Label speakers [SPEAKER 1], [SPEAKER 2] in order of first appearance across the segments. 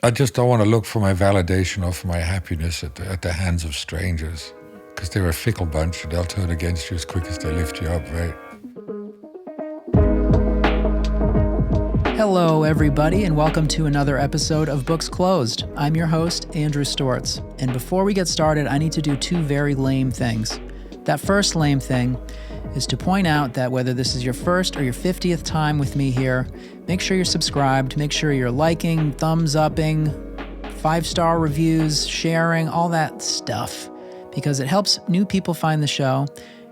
[SPEAKER 1] I just don't want to look for my validation or for my happiness at the hands of strangers, because they're a fickle bunch and they'll turn against you as quick as they lift you up, right?
[SPEAKER 2] Hello, everybody, and welcome to another episode of Books Closed. I'm your host, Andrew Stortz, and before we get started, I need to do two very lame things. That first lame thing is to point out that whether this is your first or your 50th time with me here, make sure you're subscribed, make sure you're liking, thumbs upping, 5-star reviews, sharing, all that stuff, because it helps new people find the show,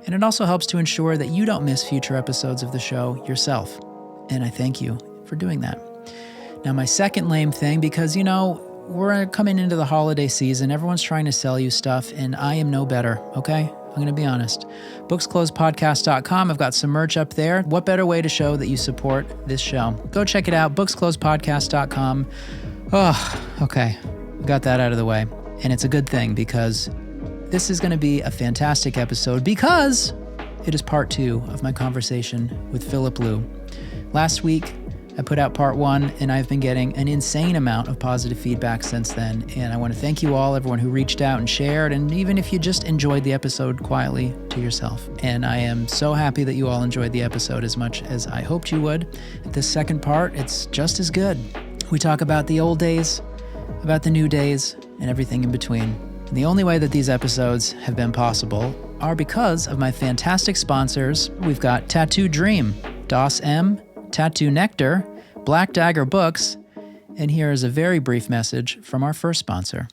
[SPEAKER 2] and it also helps to ensure that you don't miss future episodes of the show yourself. And I thank you for doing that. Now, my second lame thing, because, we're coming into the holiday season, everyone's trying to sell you stuff, and I am no better, okay? I'm going to be honest. Booksclosedpodcast.com. I've got some merch up there. What better way to show that you support this show? Go check it out, booksclosedpodcast.com. Oh, okay. Got that out of the way. And it's a good thing because this is going to be a fantastic episode because it is part 2 of my conversation with FILIP LEU. Last week, I put out part 1, and I've been getting an insane amount of positive feedback since then. And I want to thank you all, everyone who reached out and shared, and even if you just enjoyed the episode quietly to yourself. And I am so happy that you all enjoyed the episode as much as I hoped you would. This second part, it's just as good. We talk about the old days, about the new days, and everything in between. And the only way that these episodes have been possible are because of my fantastic sponsors. We've got Tattoo Dream, DOS M, Tattoo NECTAR, Black Dagger Books, and here is a very brief message from our first sponsor.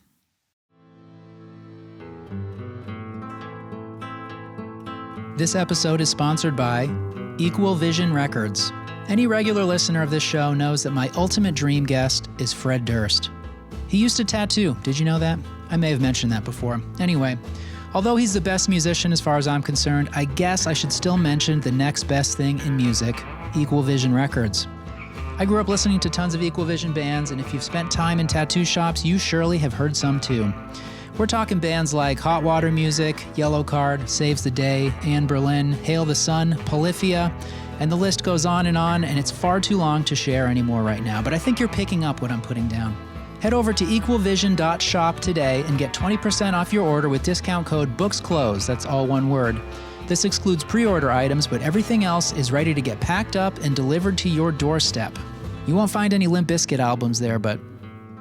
[SPEAKER 2] This episode is sponsored by Equal Vision Records. Any regular listener of this show knows that my ultimate dream guest is Fred Durst. He used to tattoo. Did you know that? I may have mentioned that before. Anyway, although he's the best musician as far as I'm concerned, I guess I should still mention the next best thing in music, Equal Vision Records. I grew up listening to tons of Equal Vision bands, and if you've spent time in tattoo shops, you surely have heard some too. We're talking bands like Hot Water Music, Yellow Card, Saves the Day, Anne Berlin, Hail the Sun, Polyphia, and the list goes on, and it's far too long to share anymore right now, but I think you're picking up what I'm putting down. Head over to equalvision.shop today and get 20% off your order with discount code BOOKSCLOSED, that's all one word. This excludes pre-order items, but everything else is ready to get packed up and delivered to your doorstep. You won't find any Limp Bizkit albums there, but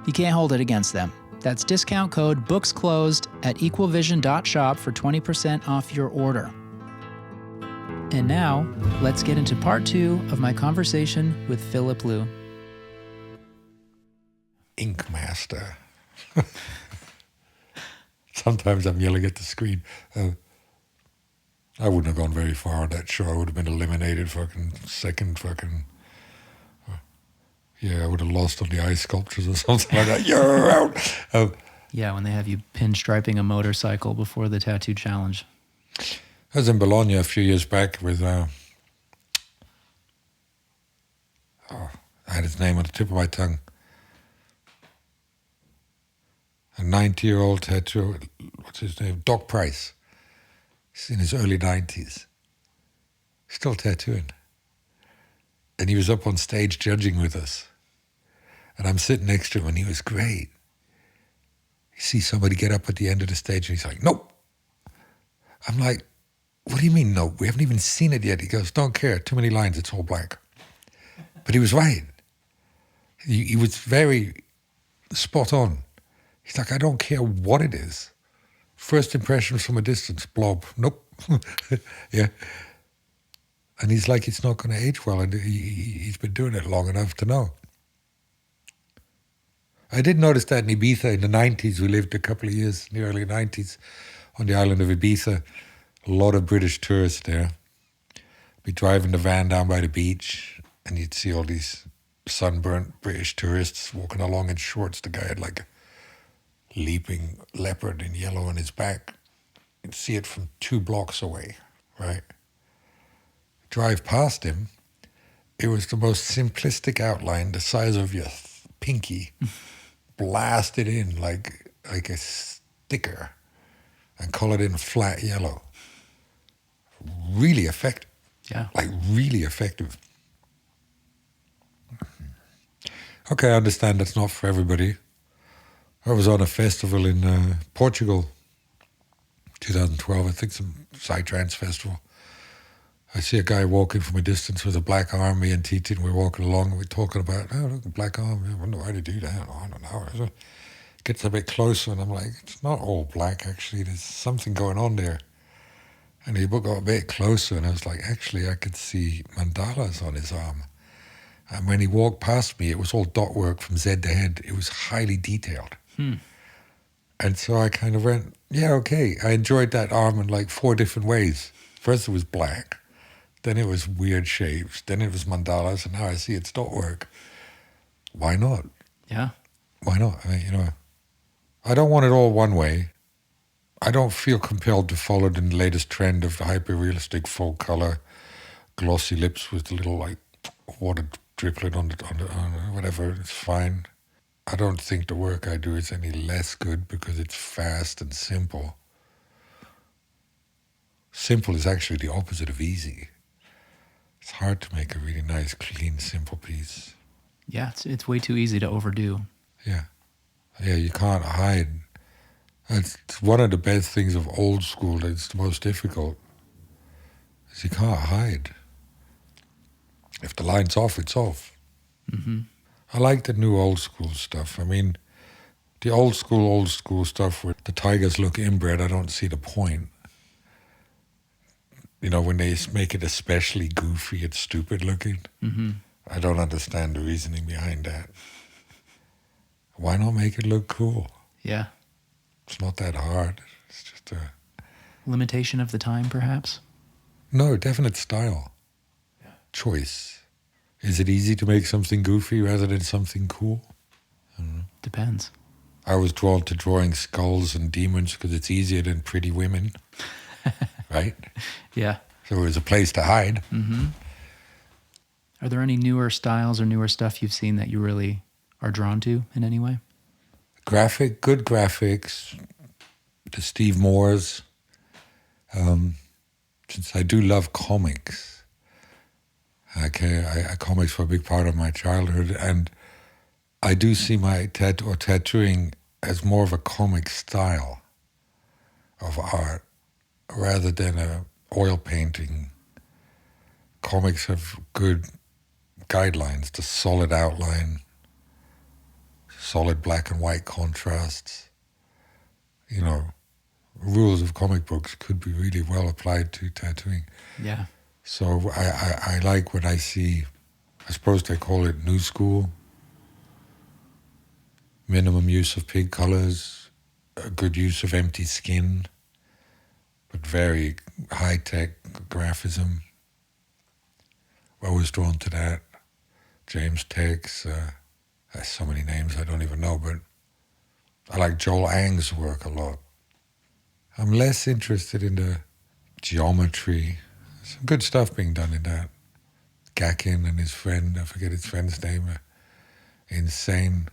[SPEAKER 2] you can't hold it against them. That's discount code BOOKSCLOSED at equalvision.shop for 20% off your order. And now, let's get into part 2 of my conversation with FILIP LEU.
[SPEAKER 1] Ink master. Sometimes I'm yelling at the screen. I wouldn't have gone very far on that show. I would have been eliminated second. I would have lost on the ice sculptures or something like that. You're out.
[SPEAKER 2] Yeah, when they have you pinstriping a motorcycle before the tattoo challenge.
[SPEAKER 1] I was in Bologna a few years back with, I had his name on the tip of my tongue. A 90-year-old tattoo, what's his name? Doc Price. He's in his early 90s. Still tattooing. And he was up on stage judging with us. And I'm sitting next to him, and he was great. You see somebody get up at the end of the stage, and he's like, nope. I'm like, what do you mean, nope? We haven't even seen it yet. He goes, don't care. Too many lines. It's all black. But he was right. He was very spot on. He's like, I don't care what it is. First impressions from a distance, blob. Nope. Yeah. And he's like, it's not going to age well. And he's been doing it long enough to know. I did notice that in Ibiza in the 90s. We lived a couple of years in the early 90s on the island of Ibiza. A lot of British tourists there. Be driving the van down by the beach, and you'd see all these sunburnt British tourists walking along in shorts. The guy had like a leaping leopard in yellow on his back. You'd see it from 2 blocks away, right? Drive past him, it was the most simplistic outline, the size of your pinky, blasted in like a sticker and colored in flat yellow. Really effective.
[SPEAKER 2] Yeah.
[SPEAKER 1] Like really effective. Okay, I understand that's not for everybody. I was on a festival in Portugal, 2012, I think, some Psytrance festival. I see a guy walking from a distance with a black arm. Me and Titi, and we're walking along, and we're talking about, oh, look, a black arm. I wonder why they do that. Oh, I don't know. So it gets a bit closer, and I'm like, it's not all black, actually. There's something going on there. And he got a bit closer, and I was like, actually, I could see mandalas on his arm. And when he walked past me, it was all dot work from Z to head. It was highly detailed. And so I kind of went, yeah, okay. I enjoyed that arm in like 4 different ways. First it was black, then it was weird shapes, then it was mandalas, and now I see it's dot work. Why not?
[SPEAKER 2] Yeah.
[SPEAKER 1] Why not? I mean, I don't want it all one way. I don't feel compelled to follow the latest trend of the hyper-realistic full color, glossy lips with a little like water driplet on whatever. It's fine. I don't think the work I do is any less good because it's fast and simple. Simple is actually the opposite of easy. It's hard to make a really nice, clean, simple piece.
[SPEAKER 2] Yeah, it's way too easy to overdo.
[SPEAKER 1] Yeah, you can't hide. It's one of the best things of old school that's the most difficult, is you can't hide. If the line's off, it's off.
[SPEAKER 2] Mm-hmm.
[SPEAKER 1] I like the new old school stuff. I mean, the old school stuff where the tigers look inbred, I don't see the point. When they make it especially goofy and stupid looking, I don't understand the reasoning behind that. Why not make it look cool?
[SPEAKER 2] Yeah.
[SPEAKER 1] It's not that hard. It's just a...
[SPEAKER 2] Limitation of the time, perhaps?
[SPEAKER 1] No, definite style. Yeah. Choice. Is it easy to make something goofy rather than something cool? I don't know.
[SPEAKER 2] Depends.
[SPEAKER 1] I was drawn to drawing skulls and demons because it's easier than pretty women. Right?
[SPEAKER 2] Yeah.
[SPEAKER 1] So it was a place to hide.
[SPEAKER 2] Mm-hmm. Are there any newer styles or newer stuff you've seen that you really are drawn to in any way?
[SPEAKER 1] Good graphics, the Steve Moores. Since I do love comics, comics were a big part of my childhood, and I do see my tattooing as more of a comic style of art rather than a oil painting. Comics have good guidelines, the solid outline, solid black and white contrasts. Rules of comic books could be really well applied to tattooing.
[SPEAKER 2] Yeah.
[SPEAKER 1] So I like what I see. I suppose they call it new school. Minimum use of pig colors, a good use of empty skin, but very high-tech graphism. I was drawn to that. James Tex, has so many names I don't even know, but I like Joel Ang's work a lot. I'm less interested in the geometry. Some good stuff being done in that. Gakin and his friend, I forget his friend's name, insane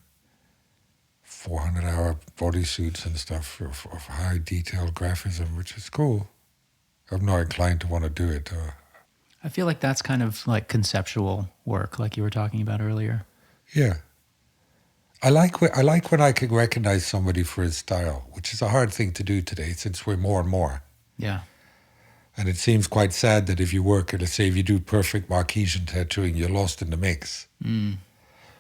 [SPEAKER 1] 400-hour bodysuits and stuff of high detailed graphism, which is cool. I'm not inclined to want to do it.
[SPEAKER 2] I feel like that's kind of like conceptual work, like you were talking about earlier.
[SPEAKER 1] Yeah. I like when I can recognize somebody for his style, which is a hard thing to do today since we're more and more.
[SPEAKER 2] Yeah.
[SPEAKER 1] And it seems quite sad that if you do perfect Marquesian tattooing, you're lost in the mix.
[SPEAKER 2] Mm.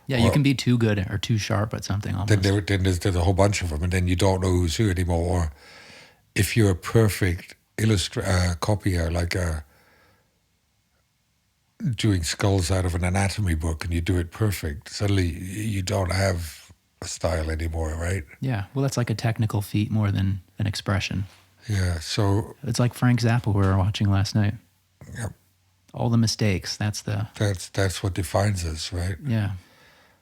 [SPEAKER 2] Yeah, you can be too good or too sharp at something almost.
[SPEAKER 1] Then there's a whole bunch of them, and then you don't know who's who anymore. Or if you're a perfect copier, like doing skulls out of an anatomy book and you do it perfect, suddenly you don't have a style anymore, right?
[SPEAKER 2] Yeah, well, that's like a technical feat more than an expression.
[SPEAKER 1] Yeah, so...
[SPEAKER 2] It's like Frank Zappa we were watching last night.
[SPEAKER 1] Yep.
[SPEAKER 2] All the mistakes, that's
[SPEAKER 1] what defines us, right?
[SPEAKER 2] Yeah.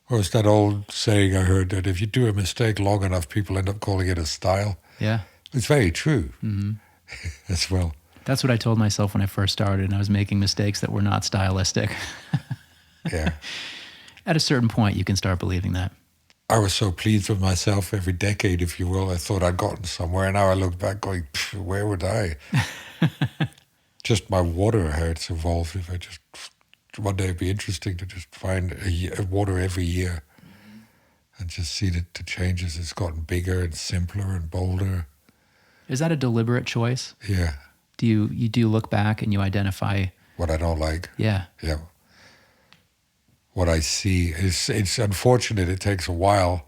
[SPEAKER 1] Or it's that old saying I heard that if you do a mistake long enough, people end up calling it a style.
[SPEAKER 2] Yeah.
[SPEAKER 1] It's very true
[SPEAKER 2] as
[SPEAKER 1] well.
[SPEAKER 2] That's what I told myself when I first started, and I was making mistakes that were not stylistic.
[SPEAKER 1] Yeah.
[SPEAKER 2] At a certain point, you can start believing that.
[SPEAKER 1] I was so pleased with myself every decade, if you will. I thought I'd gotten somewhere, and now I look back going, where would I? Just my water, how it's evolved. If I just, one day it'd be interesting to just find a water every year. and just see the changes. It's gotten bigger and simpler and bolder.
[SPEAKER 2] Is that a deliberate choice?
[SPEAKER 1] Yeah.
[SPEAKER 2] Do you look back and you identify
[SPEAKER 1] What I don't like.
[SPEAKER 2] Yeah.
[SPEAKER 1] Yeah. What I see is, it's unfortunate. It takes a while.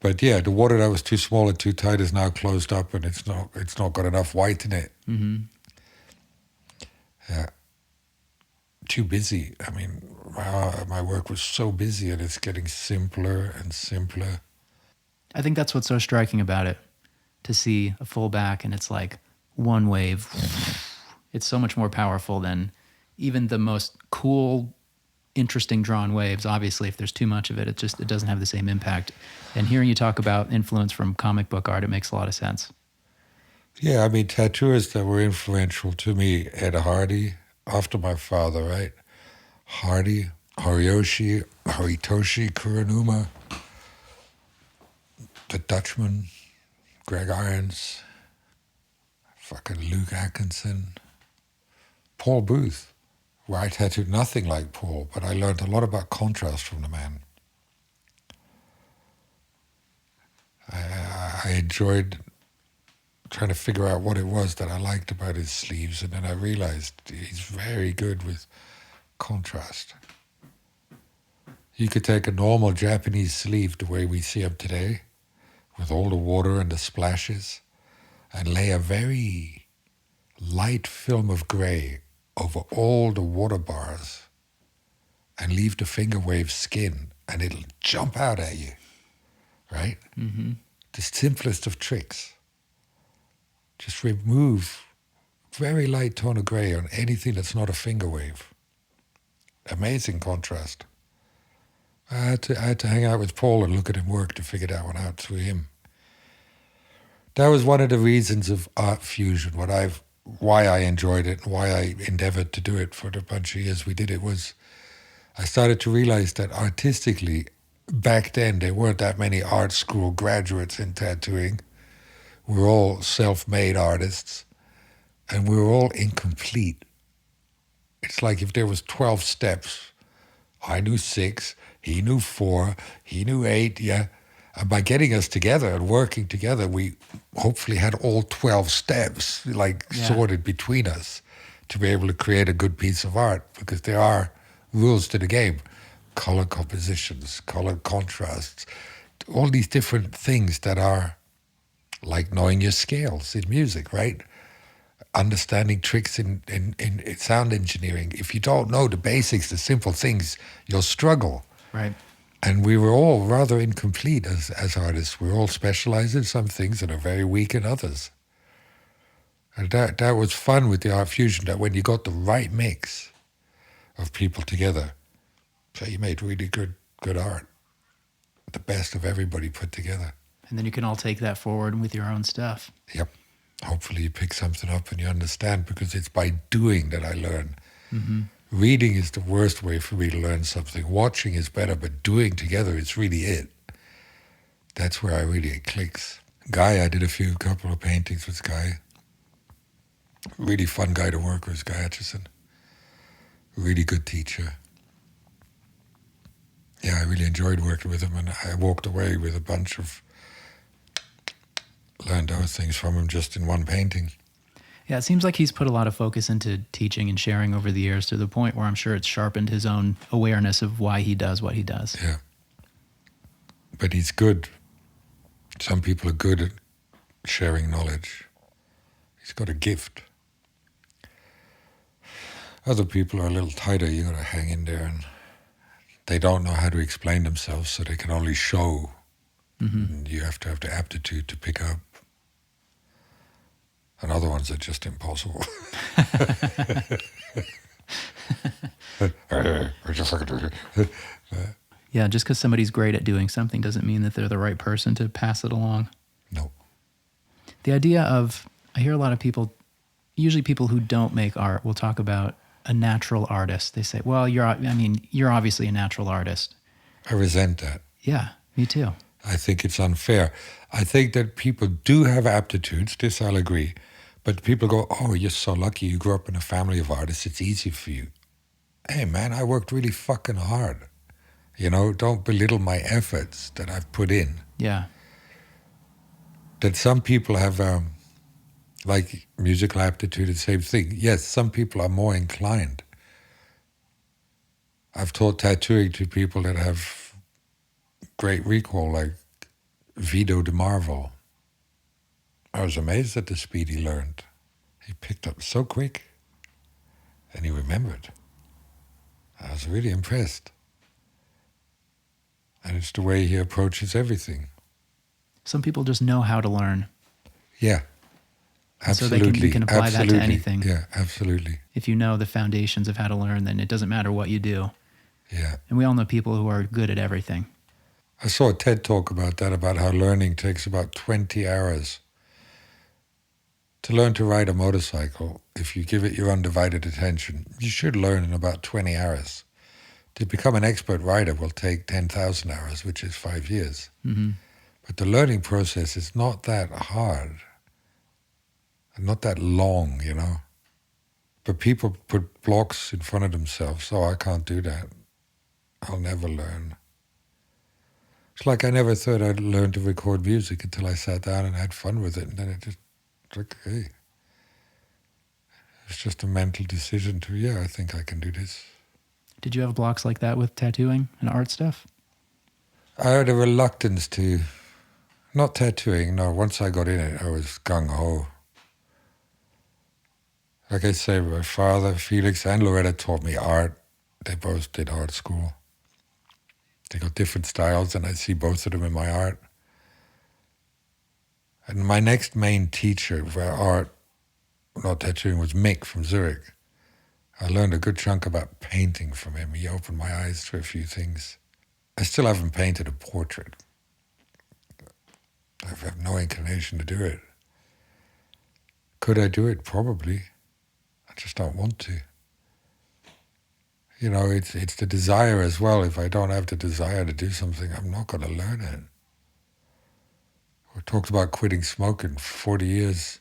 [SPEAKER 1] But yeah, the water that was too small and too tight is now closed up, and it's not got enough white in it.
[SPEAKER 2] Mm-hmm.
[SPEAKER 1] Yeah. Too busy. I mean, my work was so busy, and it's getting simpler and simpler.
[SPEAKER 2] I think that's what's so striking about it, to see a full back and it's like one wave. It's so much more powerful than even the most cool, interesting drawn waves. Obviously, if there's too much of it, it doesn't have the same impact. And hearing you talk about influence from comic book art, it makes a lot of sense.
[SPEAKER 1] Yeah, I mean, tattooists that were influential to me, Ed Hardy, after my father, right? Hardy, Horiyoshi, Horitoshi Kuronuma, the Dutchman, Greg Irons, fucking Luke Atkinson, Paul Booth, where I tattooed nothing like Paul, but I learned a lot about contrast from the man. I enjoyed trying to figure out what it was that I liked about his sleeves, and then I realized he's very good with contrast. You could take a normal Japanese sleeve the way we see them today, with all the water and the splashes, and lay a very light film of gray over all the water bars and leave the finger wave skin, and it'll jump out at you, right?
[SPEAKER 2] Mm-hmm.
[SPEAKER 1] The simplest of tricks. Just remove very light tone of gray on anything that's not a finger wave. Amazing contrast. I had to hang out with Paul and look at him work to figure that one out through him. That was one of the reasons of art fusion. Why I enjoyed it and why I endeavored to do it for the bunch of years we did it was I started to realize that artistically, back then there weren't that many art school graduates in tattooing. We were all self-made artists, and we were all incomplete. It's like if there was 12 steps, I knew 6, he knew 4, he knew 8, yeah. And by getting us together and working together, we hopefully had all 12 steps sorted between us to be able to create a good piece of art, because there are rules to the game. Color compositions, color contrasts, all these different things that are like knowing your scales in music, right? Understanding tricks in sound engineering. If you don't know the basics, the simple things, you'll struggle.
[SPEAKER 2] Right.
[SPEAKER 1] And we were all rather incomplete as artists. We're all specialized in some things and are very weak in others. And that was fun with the art fusion, that when you got the right mix of people together, so you made really good art. The best of everybody put together.
[SPEAKER 2] And then you can all take that forward with your own stuff.
[SPEAKER 1] Yep. Hopefully you pick something up and you understand, because it's by doing that I learn.
[SPEAKER 2] Mm-hmm.
[SPEAKER 1] Reading is the worst way for me to learn something. Watching is better, but doing together is really it. That's where it clicks. Guy, I did a couple of paintings with Guy. Really fun guy to work with, Guy Atchison. Really good teacher. Yeah, I really enjoyed working with him, and I walked away with a bunch of learned those things from him just in one painting.
[SPEAKER 2] Yeah, it seems like he's put a lot of focus into teaching and sharing over the years, to the point where I'm sure it's sharpened his own awareness of why he does what he does.
[SPEAKER 1] Yeah. But he's good. Some people are good at sharing knowledge. He's got a gift. Other people are a little tighter. You got to hang in there, and they don't know how to explain themselves, so they can only show.
[SPEAKER 2] Mm-hmm.
[SPEAKER 1] And you have to have the aptitude to pick up. And other ones are just impossible.
[SPEAKER 2] Yeah, just because somebody's great at doing something doesn't mean that they're the right person to pass it along.
[SPEAKER 1] No.
[SPEAKER 2] The idea of, I hear a lot of people, usually people who don't make art, will talk about a natural artist. They say, well, you're obviously a natural artist.
[SPEAKER 1] I resent that.
[SPEAKER 2] Yeah, me too.
[SPEAKER 1] I think it's unfair. I think that people do have aptitudes, this I'll agree, but people go, oh, you're so lucky you grew up in a family of artists, it's easy for you. Hey man, I worked really fucking hard. You know, don't belittle my efforts that I've put in.
[SPEAKER 2] Yeah.
[SPEAKER 1] That some people have, like musical aptitude, the same thing. Yes, some people are more inclined. I've taught tattooing to people that have great recall, like Vito de Marvel. I was amazed at the speed he learned. He picked up so quick, and he remembered. I was really impressed. And it's the way he approaches everything.
[SPEAKER 2] Some people just know how to learn.
[SPEAKER 1] Yeah, absolutely.
[SPEAKER 2] So we can apply that to anything.
[SPEAKER 1] Yeah, absolutely.
[SPEAKER 2] If you know the foundations of how to learn, then it doesn't matter what you do.
[SPEAKER 1] Yeah.
[SPEAKER 2] And we all know people who are good at everything.
[SPEAKER 1] I saw a TED talk about that, about how learning takes about 20 hours. To learn to ride a motorcycle, if you give it your undivided attention, you should learn in about 20 hours. To become an expert rider will take 10,000 hours, which is 5 years.
[SPEAKER 2] Mm-hmm.
[SPEAKER 1] But the learning process is not that hard, not that long, you know. But people put blocks in front of themselves. Oh, I can't do that. I'll never learn. It's like I never thought I'd learn to record music until I sat down and had fun with it. And then it just, like, hey. It's just a mental decision to, yeah, I think I can do this.
[SPEAKER 2] Did you have blocks like that with tattooing and art stuff?
[SPEAKER 1] I had a reluctance to, not tattooing, no. Once I got in it, I was gung-ho. Like I say, my father, Felix, and Loretta taught me art. They both did art school. They got different styles, and I see both of them in my art. And my next main teacher for art, not tattooing, was Mick from Zurich. I learned a good chunk about painting from him. He opened my eyes to a few things. I still haven't painted a portrait. I have no inclination to do it. Could I do it? Probably. I just don't want to. You know, it's the desire as well. If I don't have the desire to do something, I'm not going to learn it. We talked about quitting smoking. 45 years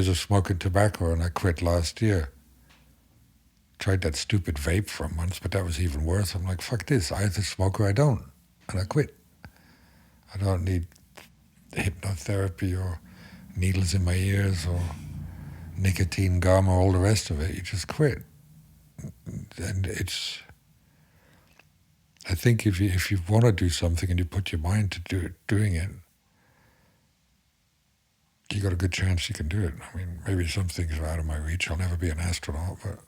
[SPEAKER 1] of smoking tobacco, and I quit last year. Tried that stupid vape for a month, but that was even worse. I'm like, fuck this. I either smoke or I don't. And I quit. I don't need hypnotherapy or needles in my ears or nicotine gum or all the rest of it. You just quit. And it's, I think if you want to do something and you put your mind to doing it, you got a good chance you can do it. I mean, maybe some things are out of my reach. I'll never be an astronaut, but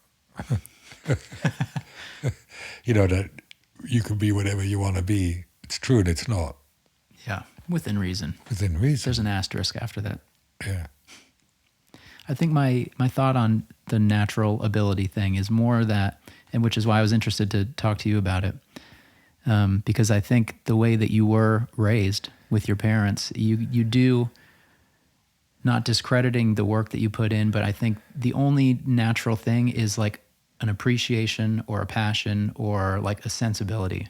[SPEAKER 1] you know that you can be whatever you want to be. It's true and it's not.
[SPEAKER 2] Yeah, within reason.
[SPEAKER 1] Within reason.
[SPEAKER 2] There's an asterisk after that.
[SPEAKER 1] Yeah.
[SPEAKER 2] I think my thought on the natural ability thing is more that, and which is why I was interested to talk to you about it, because I think the way that you were raised with your parents, you do, not discrediting the work that you put in, but I think the only natural thing is like an appreciation or a passion or like a sensibility.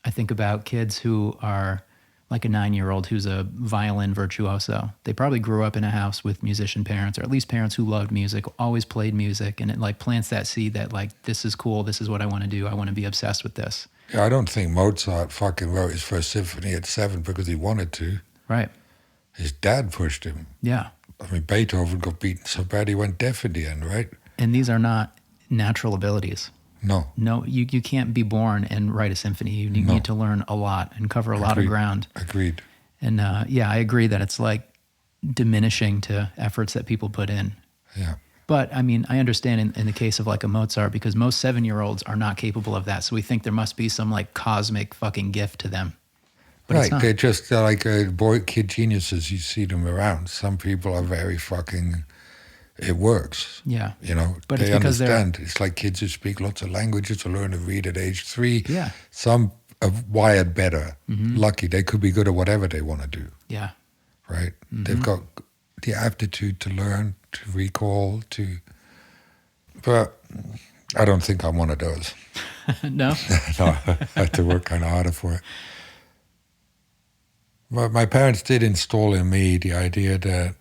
[SPEAKER 2] I think about kids who are like a 9-year-old who's a violin virtuoso. They probably grew up in a house with musician parents, or at least parents who loved music, always played music, and it like plants that seed that like, this is cool, this is what I want to do, I want to be obsessed with this.
[SPEAKER 1] Yeah, I don't think Mozart fucking wrote his first symphony at 7 because he wanted to.
[SPEAKER 2] Right.
[SPEAKER 1] His dad pushed him.
[SPEAKER 2] Yeah.
[SPEAKER 1] I mean, Beethoven got beaten so bad he went deaf in the end, right?
[SPEAKER 2] And these are not natural abilities.
[SPEAKER 1] No.
[SPEAKER 2] No, you can't be born and write a symphony. You need to learn a lot and cover a lot of ground.
[SPEAKER 1] Agreed.
[SPEAKER 2] And yeah, I agree that it's like diminishing to efforts that people put in.
[SPEAKER 1] Yeah.
[SPEAKER 2] But I mean, I understand in the case of like a Mozart, because most 7-year-olds are not capable of that. So we think there must be some like cosmic fucking gift to them. But
[SPEAKER 1] right,
[SPEAKER 2] it's not.
[SPEAKER 1] they're just like kid geniuses. You see them around. Some people are very fucking, it works.
[SPEAKER 2] Yeah.
[SPEAKER 1] You know,
[SPEAKER 2] but
[SPEAKER 1] they
[SPEAKER 2] it's because
[SPEAKER 1] understand. It's like kids who speak lots of languages or learn to read at age 3.
[SPEAKER 2] Yeah.
[SPEAKER 1] Some are wired better.
[SPEAKER 2] Mm-hmm.
[SPEAKER 1] Lucky, they could be good at whatever they want to do.
[SPEAKER 2] Yeah.
[SPEAKER 1] Right?
[SPEAKER 2] Mm-hmm.
[SPEAKER 1] They've got the aptitude to learn, to recall, but I don't think I'm one of those.
[SPEAKER 2] No?
[SPEAKER 1] No, I had to work kind of harder for it. But my parents did install in me the idea that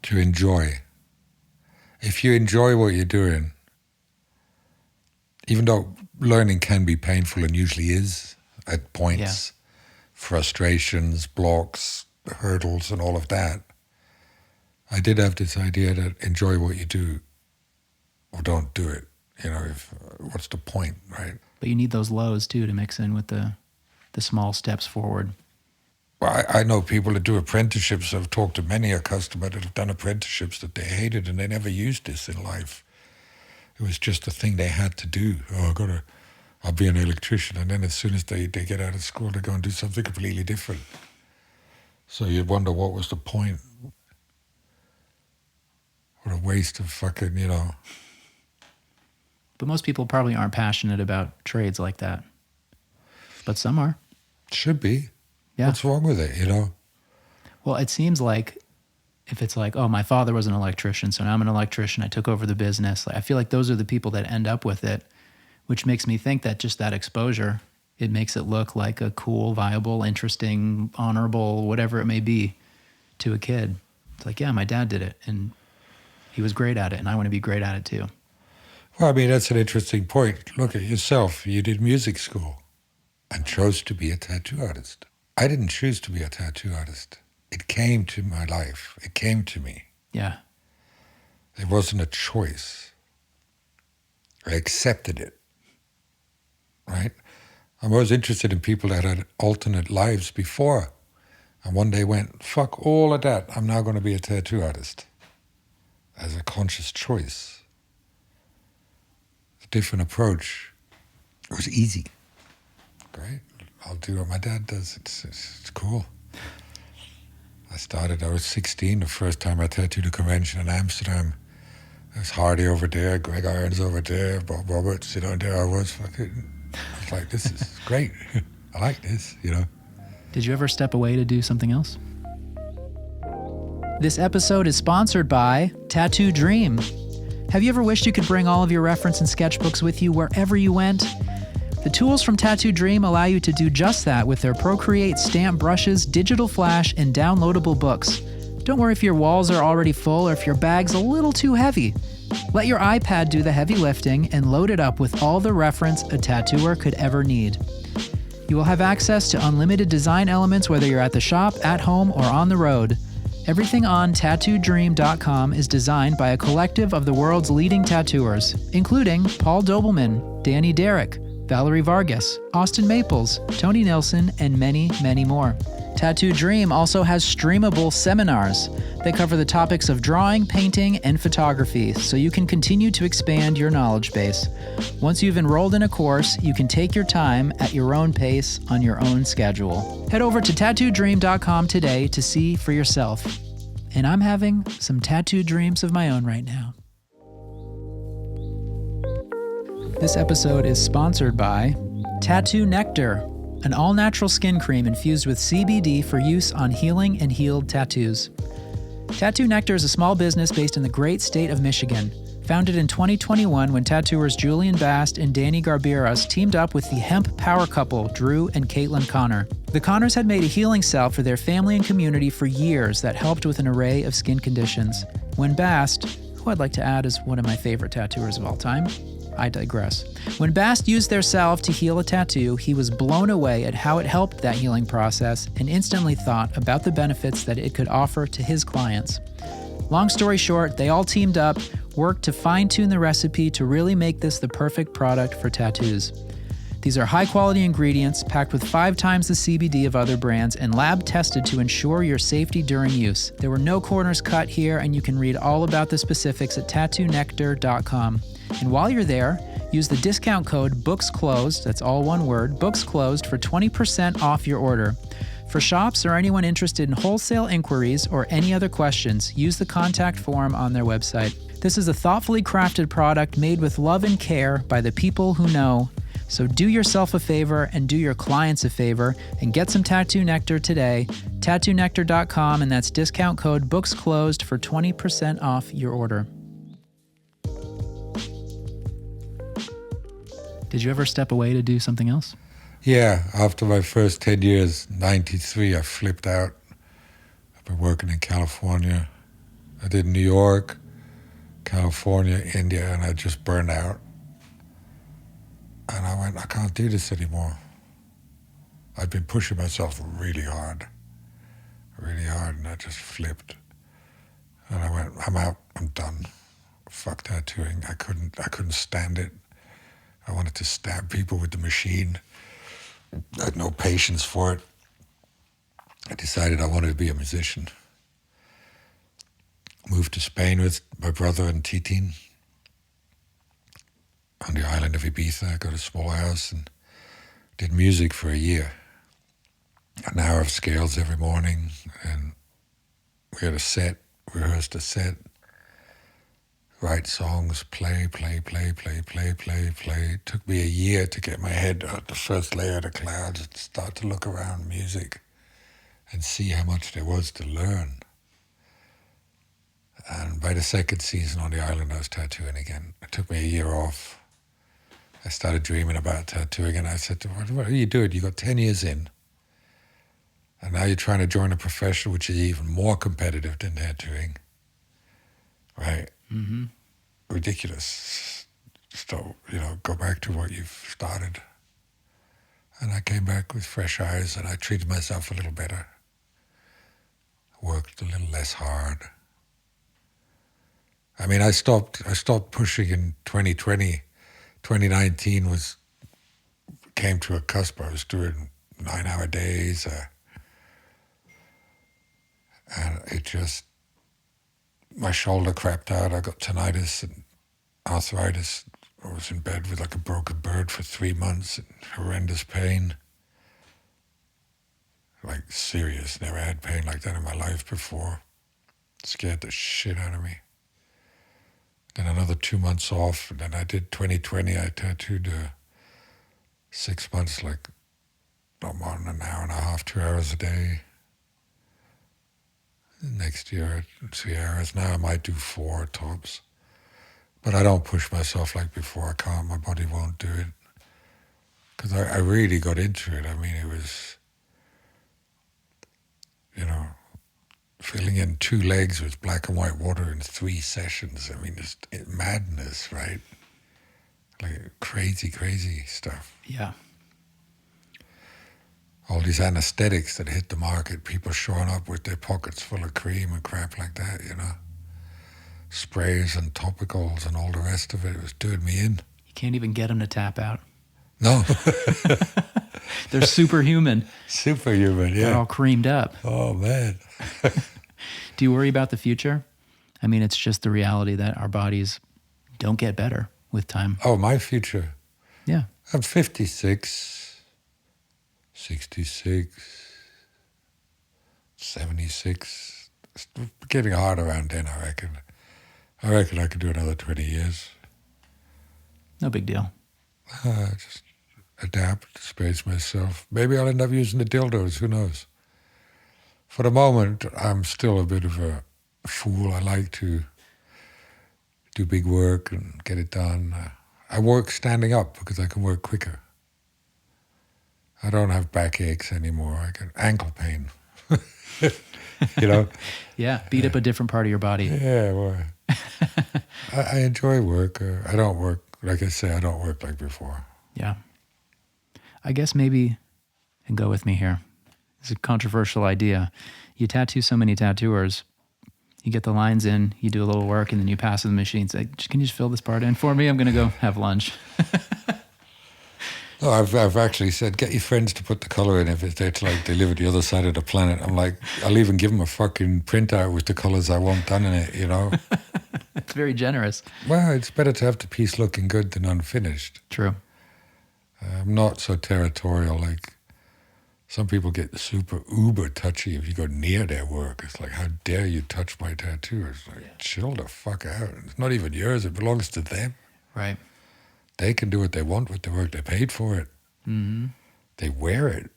[SPEAKER 1] to enjoy. If you enjoy what you're doing, even though learning can be painful and usually is at points, frustrations, blocks, hurdles, and all of that. I did have this idea that enjoy what you do or don't do it. What's the point, right?
[SPEAKER 2] But you need those lows too to mix in with the small steps forward.
[SPEAKER 1] Well, I know people that do apprenticeships. I've talked to many a customer that have done apprenticeships that they hated and they never used this in life. It was just a thing they had to do. I'll be an electrician. And then as soon as they get out of school, they go and do something completely different. So you'd wonder what was the point. What a waste of fucking,
[SPEAKER 2] But most people probably aren't passionate about trades like that. But some are.
[SPEAKER 1] Should be.
[SPEAKER 2] Yeah.
[SPEAKER 1] What's wrong with it,
[SPEAKER 2] Well, it seems like if it's like, oh, my father was an electrician, so now I'm an electrician, I took over the business. I feel like those are the people that end up with it, which makes me think that just that exposure, it makes it look like a cool, viable, interesting, honorable, whatever it may be to a kid. It's like, yeah, my dad did it, and he was great at it, and I want to be great at it too.
[SPEAKER 1] Well, I mean, that's an interesting point. Look at yourself. You did music school and chose to be a tattoo artist. I didn't choose to be a tattoo artist. It came to my life. It came to me.
[SPEAKER 2] Yeah.
[SPEAKER 1] It wasn't a choice. I accepted it, right? I'm always interested in people that had alternate lives before and one day went, fuck all of that. I'm now going to be a tattoo artist as a conscious choice. A different approach. It was easy. Great. I'll do what my dad does. It's cool. I was 16 the first time I tattooed a convention in Amsterdam. There's Hardy over there, Greg Irons over there, Bob Roberts, there I was. I was like, this is great. I like this,
[SPEAKER 2] Did you ever step away to do something else? This episode is sponsored by Tattoo Dream. Have you ever wished you could bring all of your reference and sketchbooks with you wherever you went? The tools from Tattoo Dream allow you to do just that with their Procreate stamp brushes, digital flash, and downloadable books. Don't worry if your walls are already full or if your bag's a little too heavy. Let your iPad do the heavy lifting and load it up with all the reference a tattooer could ever need. You will have access to unlimited design elements whether you're at the shop, at home, or on the road. Everything on tattoodream.com is designed by a collective of the world's leading tattooers, including Paul Dobelman, Danny Derrick, Valerie Vargas, Austin Maples, Tony Nilsson, and many, many more. Tattoo Dream also has streamable seminars. They cover the topics of drawing, painting, and photography, so you can continue to expand your knowledge base. Once you've enrolled in a course, you can take your time at your own pace on your own schedule. Head over to tattoodream.com today to see for yourself. And I'm having some tattoo dreams of my own right now. This episode is sponsored by Tattoo NECTAR, an all-natural skin cream infused with CBD for use on healing and healed tattoos. Tattoo NECTAR is a small business based in the great state of Michigan. Founded in 2021 when tattooers Julian Bast and Danny Garbiras teamed up with the hemp power couple Drew and Caitlin Connor. The Connors had made a healing salve for their family and community for years that helped with an array of skin conditions. When Bast, who I'd like to add is one of my favorite tattooers of all time, I digress. When Bast used their salve to heal a tattoo, he was blown away at how it helped that healing process and instantly thought about the benefits that it could offer to his clients. Long story short, they all teamed up, worked to fine-tune the recipe to really make this the perfect product for tattoos. These are high-quality ingredients packed with 5 times the CBD of other brands and lab-tested to ensure your safety during use. There were no corners cut here, and you can read all about the specifics at tattoonectar.com. And while you're there, use the discount code BOOKSCLOSED, that's all one word, BOOKSCLOSED for 20% off your order. For shops or anyone interested in wholesale inquiries or any other questions, use the contact form on their website. This is a thoughtfully crafted product made with love and care by the people who know. So do yourself a favor and do your clients a favor and get some Tattoo NECTAR today. TattooNectar.com, and that's discount code BOOKSCLOSED for 20% off your order. Did you ever step away to do something else?
[SPEAKER 1] Yeah, after my first 10 years, 93, I flipped out. I've been working in California. I did New York, California, India, and I just burned out. And I went, I can't do this anymore. I'd been pushing myself really hard, and I just flipped. And I went, I'm out, I'm done. Fuck tattooing. I couldn't stand it. I wanted to stab people with the machine. I had no patience for it. I decided I wanted to be a musician. Moved to Spain with my brother and Titin on the island of Ibiza. I got a small house and did music for a year. An hour of scales every morning, and we had a set, rehearsed a set, write songs, play. It took me a year to get my head out the first layer of the clouds and start to look around music and see how much there was to learn. And by the second season on the island, I was tattooing again. It took me a year off. I started dreaming about tattooing, and I said to her, what are you doing? You got 10 years in. And now you're trying to join a profession which is even more competitive than tattooing, right?
[SPEAKER 2] Mm-hmm.
[SPEAKER 1] Ridiculous. So, go back to what you've started. And I came back with fresh eyes, and I treated myself a little better. Worked a little less hard. I mean, I stopped pushing in 2020. 2019 came to a cusp. I was doing 9-hour days. And it just, my shoulder crapped out. I got tinnitus and arthritis. I was in bed with like a broken bird for 3 months and horrendous pain. Like serious, never had pain like that in my life before. Scared the shit out of me. Then another 2 months off, and then I did 2020. I tattooed 6 months, like not more than an hour and a half, 2 hours a day. Next year, 3 hours. Now I might do 4 tops. But I don't push myself like before. I can't. My body won't do it. Because I really got into it. I mean, it was, filling in 2 legs with black and white water in 3 sessions. I mean, it's madness, right? Like crazy stuff.
[SPEAKER 2] Yeah.
[SPEAKER 1] All these anesthetics that hit the market, people showing up with their pockets full of cream and crap like that, Sprays and topicals and all the rest of it. It was doing me in.
[SPEAKER 2] You can't even get them to tap out.
[SPEAKER 1] No.
[SPEAKER 2] They're superhuman.
[SPEAKER 1] Superhuman, yeah.
[SPEAKER 2] They're all creamed up.
[SPEAKER 1] Oh, man.
[SPEAKER 2] Do you worry about the future? I mean, it's just the reality that our bodies don't get better with time.
[SPEAKER 1] Oh, my future.
[SPEAKER 2] Yeah.
[SPEAKER 1] I'm 56, 66, 76. It's getting hard around then, I reckon. I reckon I could do another 20 years.
[SPEAKER 2] No big deal.
[SPEAKER 1] Just adapt, space myself. Maybe I'll end up using the dildos, who knows? For the moment, I'm still a bit of a fool. I like to do big work and get it done. I work standing up because I can work quicker. I don't have backaches anymore. I get ankle pain.
[SPEAKER 2] Yeah, beat up a different part of your body.
[SPEAKER 1] Yeah, well, I enjoy work. I don't work, like I say, I don't work like before.
[SPEAKER 2] Yeah. I guess maybe, and go with me here, it's a controversial idea. You tattoo so many tattooers, you get the lines in, you do a little work, and then you pass to the machine. Say, can you just fill this part in for me? I'm going to go have lunch.
[SPEAKER 1] No, I've actually said, get your friends to put the color in if it's like they live at the other side of the planet. I'm like, I'll even give them a fucking printout with the colors I want done in it,
[SPEAKER 2] It's very generous.
[SPEAKER 1] Well, it's better to have the piece looking good than unfinished.
[SPEAKER 2] True.
[SPEAKER 1] I'm not so territorial. Like, some people get super uber touchy if you go near their work. It's like, how dare you touch my tattoo? It's like, chill the fuck out. It's not even yours. It belongs to them.
[SPEAKER 2] Right.
[SPEAKER 1] They can do what they want with the work. They paid for it.
[SPEAKER 2] Mm-hmm.
[SPEAKER 1] They wear it.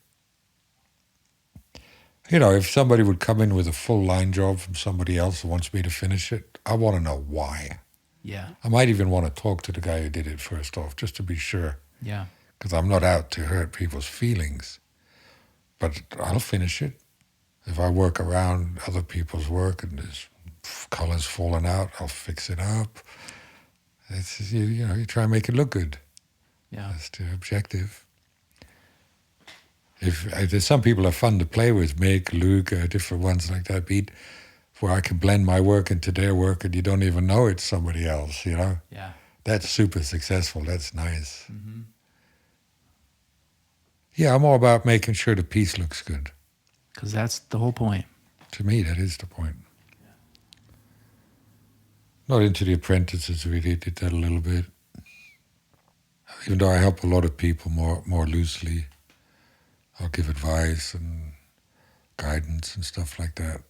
[SPEAKER 1] If somebody would come in with a full line job from somebody else who wants me to finish it, I want to know why.
[SPEAKER 2] Yeah.
[SPEAKER 1] I might even want to talk to the guy who did it first off, just to be sure.
[SPEAKER 2] Yeah.
[SPEAKER 1] Because I'm not out to hurt people's feelings. But I'll finish it. If I work around other people's work and there's colors falling out, I'll fix it up. It's, you try and make it look good.
[SPEAKER 2] Yeah.
[SPEAKER 1] That's the objective. If there's some people are fun to play with, Mick, Luke, different ones like that, where I can blend my work into their work and you don't even know it's somebody else, you know?
[SPEAKER 2] Yeah.
[SPEAKER 1] That's super successful. That's nice.
[SPEAKER 2] Mm-hmm.
[SPEAKER 1] Yeah, I'm all about making sure the piece looks good.
[SPEAKER 2] Because that's the whole point.
[SPEAKER 1] To me, that is the point. Not into the apprentices, really did that a little bit. Even though I help a lot of people more loosely. I'll give advice and guidance and stuff like that.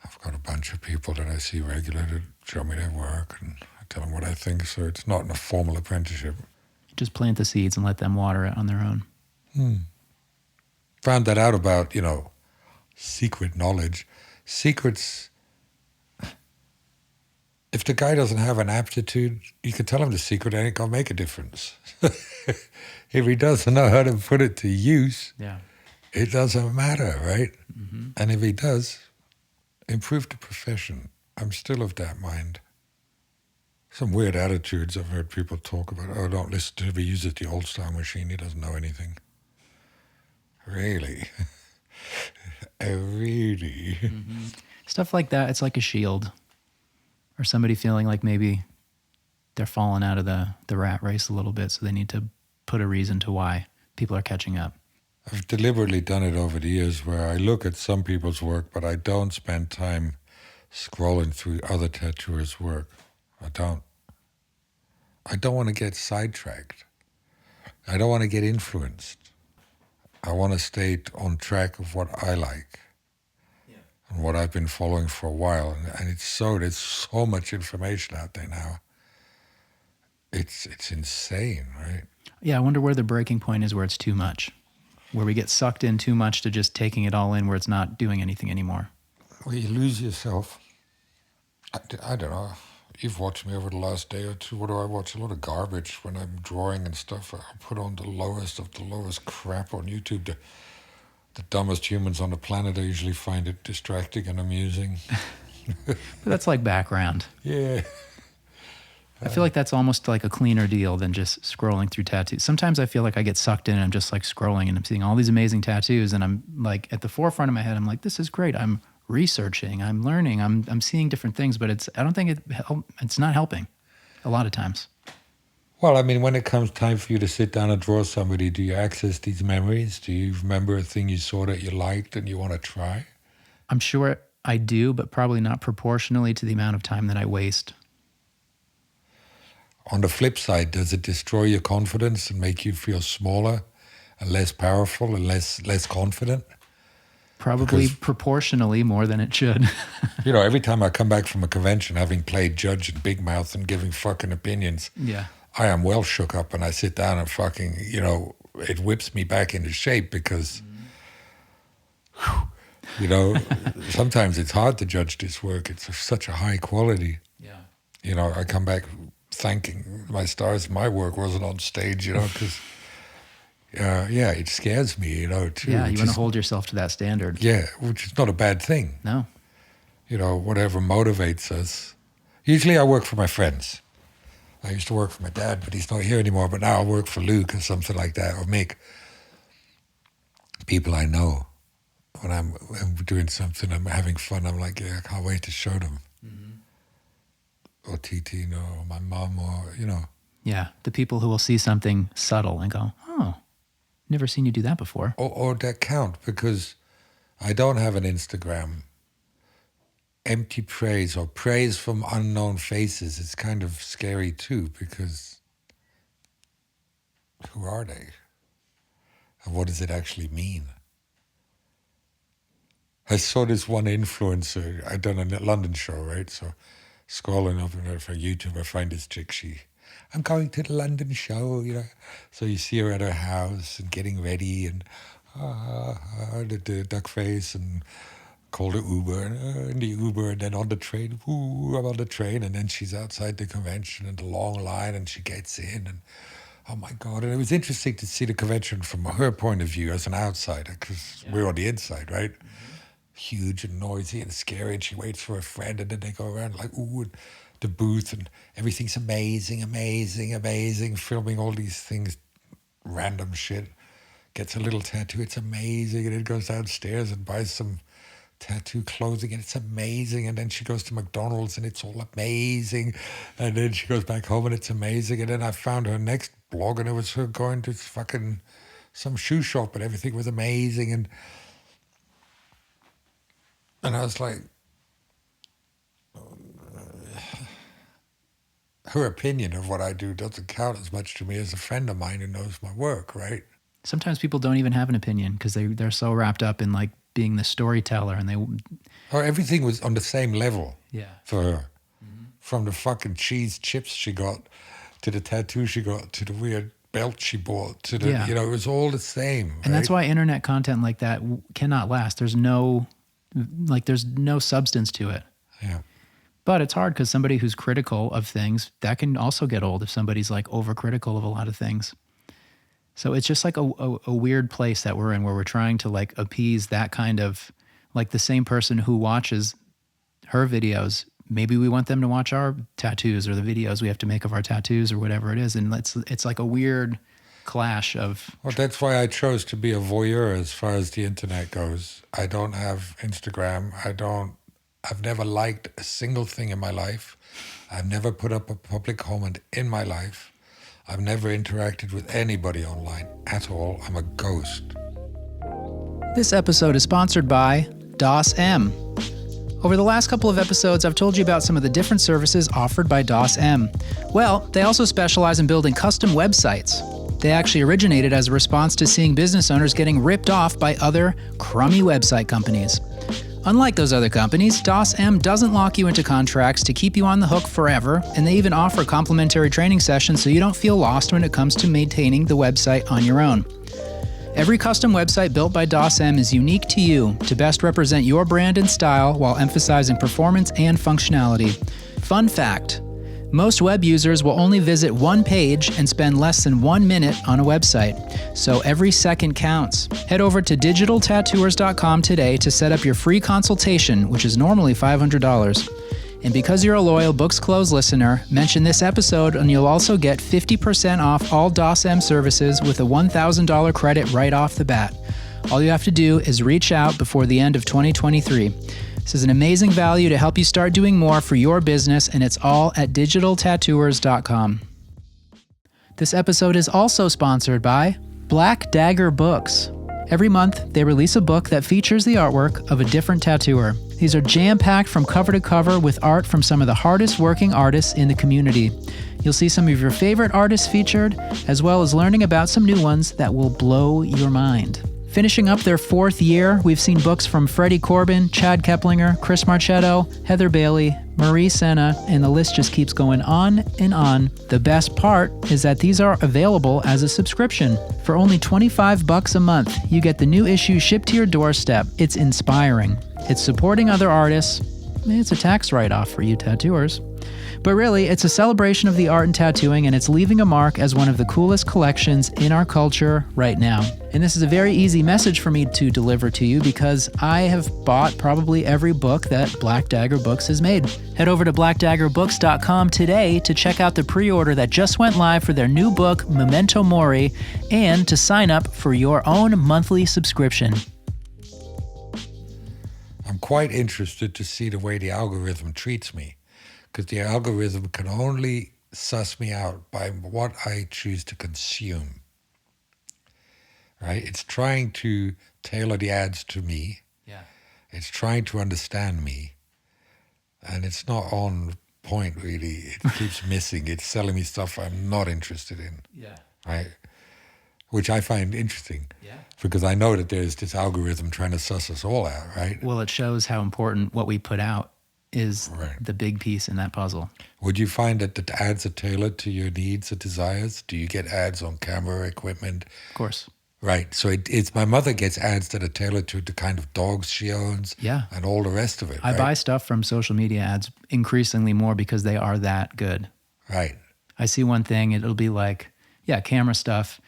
[SPEAKER 1] I've got a bunch of people that I see regularly that show me their work and I tell them what I think, so it's not in a formal apprenticeship.
[SPEAKER 2] Just plant the seeds and let them water it on their own.
[SPEAKER 1] Found that out about, secret knowledge. Secrets, if the guy doesn't have an aptitude, you can tell him the secret, it ain't gonna make a difference. If he doesn't know how to put it to use, it doesn't matter, right?
[SPEAKER 2] Mm-hmm.
[SPEAKER 1] And if he does, improve the profession. I'm still of that mind. Some weird attitudes I've heard people talk about. Oh, don't listen to him. He uses the old style machine. He doesn't know anything. Really? Really?
[SPEAKER 2] Mm-hmm. Stuff like that, it's like a shield. Or somebody feeling like maybe they're falling out of the rat race a little bit, so they need to put a reason to why people are catching up.
[SPEAKER 1] I've deliberately done it over the years where I look at some people's work, but I don't spend time scrolling through other tattooers' work. I don't want to get sidetracked. I don't want to get influenced. I want to stay on track of what I like and what I've been following for a while. And there's so much information out there now. It's insane, right?
[SPEAKER 2] Yeah, I wonder where the breaking point is where it's too much. Where we get sucked in too much to just taking it all in where it's not doing anything anymore.
[SPEAKER 1] Well, you lose yourself. I don't know. You've watched me over the last day or two. What do I watch? A lot of garbage when I'm drawing and stuff. I put on the lowest of the lowest crap on YouTube. The dumbest humans on the planet, I usually find it distracting and amusing.
[SPEAKER 2] But that's like background.
[SPEAKER 1] Yeah.
[SPEAKER 2] I feel like that's almost like a cleaner deal than just scrolling through tattoos. Sometimes I feel like I get sucked in and I'm just like scrolling and I'm seeing all these amazing tattoos and I'm like at the forefront of my head, I'm like, this is great. I'm researching, I'm learning, I'm seeing different things, but I don't think it's not helping a lot of times.
[SPEAKER 1] Well, I mean, when it comes time for you to sit down and draw somebody, do you access these memories? Do you remember a thing you saw that you liked and you want to try?
[SPEAKER 2] I'm sure I do, but probably not proportionally to the amount of time that I waste.
[SPEAKER 1] On the flip side, does it destroy your confidence and make you feel smaller and less powerful and less confident?
[SPEAKER 2] Probably proportionally more than it should.
[SPEAKER 1] Every time I come back from a convention, having played judge and big mouth and giving fucking opinions, I am well shook up and I sit down and fucking, it whips me back into shape because, sometimes it's hard to judge this work. It's of such a high quality. Yeah. I come back thanking my stars my work wasn't on stage, because... it scares me, too.
[SPEAKER 2] Yeah, you want to hold yourself to that standard.
[SPEAKER 1] Yeah, which is not a bad thing.
[SPEAKER 2] No.
[SPEAKER 1] Whatever motivates us. Usually I work for my friends. I used to work for my dad, but he's not here anymore. But now I work for Luke or something like that, or Mick. People I know. When I'm doing something, I'm having fun, I'm like, I can't wait to show them. Mm-hmm. Or TT, or my mom, or,
[SPEAKER 2] Yeah, the people who will see something subtle and go, oh, never seen you do that before.
[SPEAKER 1] Or that count, because I don't have an Instagram. Empty praise or praise from unknown faces is kind of scary too, because who are they? And what does it actually mean? I saw this one influencer, I'd done a London show, right? So scrolling up for YouTube, I find this chick, I'm going to the London show, So you see her at her house and getting ready and the duck face and called an Uber and the Uber and then on the train, I'm on the train, and then she's outside the convention in the long line and she gets in and oh my God. And it was interesting to see the convention from her point of view as an outsider, because we're on the inside, right? Mm-hmm. Huge and noisy and scary, and she waits for a friend and then they go around like, ooh, and the booth, and everything's amazing, amazing, amazing, filming all these things, random shit. Gets a little tattoo, it's amazing, and then goes downstairs and buys some tattoo clothing, and it's amazing, and then she goes to McDonald's and it's all amazing, and then she goes back home and it's amazing, and then I found her next blog and it was her going to fucking some shoe shop and everything was amazing, and I was like, her opinion of what I do doesn't count as much to me as a friend of mine who knows my work, right?
[SPEAKER 2] Sometimes people don't even have an opinion because they're so wrapped up in like being the storyteller, and
[SPEAKER 1] Or everything was on the same level for her.
[SPEAKER 2] Mm-hmm.
[SPEAKER 1] From the fucking cheese chips she got, to the tattoo she got, to the weird belt she bought, to the, you know, it was all the same.
[SPEAKER 2] And that's why internet content like that cannot last. There's no substance to it.
[SPEAKER 1] Yeah.
[SPEAKER 2] But it's hard because somebody who's critical of things, that can also get old if somebody's like overcritical of a lot of things. So it's just like a weird place that we're in, where we're trying to like appease that kind of, like the same person who watches her videos. Maybe we want them to watch our tattoos or the videos we have to make of our tattoos or whatever it is. And it's like a weird clash of...
[SPEAKER 1] Well, that's why I chose to be a voyeur as far as the internet goes. I don't have Instagram. I've never liked a single thing in my life. I've never put up a public comment in my life. I've never interacted with anybody online at all. I'm a ghost.
[SPEAKER 2] This episode is sponsored by DOS-M. Over the last couple of episodes, I've told you about some of the different services offered by DOS-M. Well, they also specialize in building custom websites. They actually originated as a response to seeing business owners getting ripped off by other crummy website companies. Unlike those other companies, DOS-M doesn't lock you into contracts to keep you on the hook forever, and they even offer complimentary training sessions so you don't feel lost when it comes to maintaining the website on your own. Every custom website built by DOS-M is unique to you to best represent your brand and style while emphasizing performance and functionality. Fun fact: most web users will only visit one page and spend less than 1 minute on a website, so every second counts. Head over to digitaltattooers.com today to set up your free consultation, which is normally $500. And because you're a loyal Books Closed listener, mention this episode and you'll also get 50% off all DOS-M services with a $1,000 credit right off the bat. All you have to do is reach out before the end of 2023. This is an amazing value to help you start doing more for your business, and it's all at digitaltattooers.com. This episode is also sponsored by Black Dagger Books. Every month, they release a book that features the artwork of a different tattooer. These are jam-packed from cover to cover with art from some of the hardest working artists in the community. You'll see some of your favorite artists featured, as well as learning about some new ones that will blow your mind. Finishing up their 4th year, we've seen books from Freddie Corbin, Chad Keplinger, Chris Marchetto, Heather Bailey, Marie Senna, and the list just keeps going on and on. The best part is that these are available as a subscription. For only $25 a month, you get the new issue shipped to your doorstep. It's inspiring. It's supporting other artists. It's a tax write-off for you tattooers. But really, it's a celebration of the art and tattooing, and it's leaving a mark as one of the coolest collections in our culture right now. And this is a very easy message for me to deliver to you because I have bought probably every book that Black Dagger Books has made. Head over to blackdaggerbooks.com today to check out the pre-order that just went live for their new book, Memento Mori, and to sign up for your own monthly subscription.
[SPEAKER 1] I'm quite interested to see the way the algorithm treats me, because the algorithm can only suss me out by what I choose to consume. Right? It's trying to tailor the ads to me.
[SPEAKER 2] Yeah.
[SPEAKER 1] It's trying to understand me. And it's not on point, really. It keeps missing. It's selling me stuff I'm not interested in.
[SPEAKER 2] Yeah.
[SPEAKER 1] Right? Which I find interesting.
[SPEAKER 2] Yeah.
[SPEAKER 1] Because I know that there's this algorithm trying to suss us all out, right?
[SPEAKER 2] Well, it shows how important what we put out is the big piece in that puzzle.
[SPEAKER 1] Would you find that the ads are tailored to your needs or desires? Do you get ads on camera equipment?
[SPEAKER 2] Of course.
[SPEAKER 1] Right. So it's my mother gets ads that are tailored to the kind of dogs she owns and all the rest of it.
[SPEAKER 2] I buy stuff from social media ads increasingly more because they are that good.
[SPEAKER 1] Right.
[SPEAKER 2] I see one thing, it'll be like, camera stuff.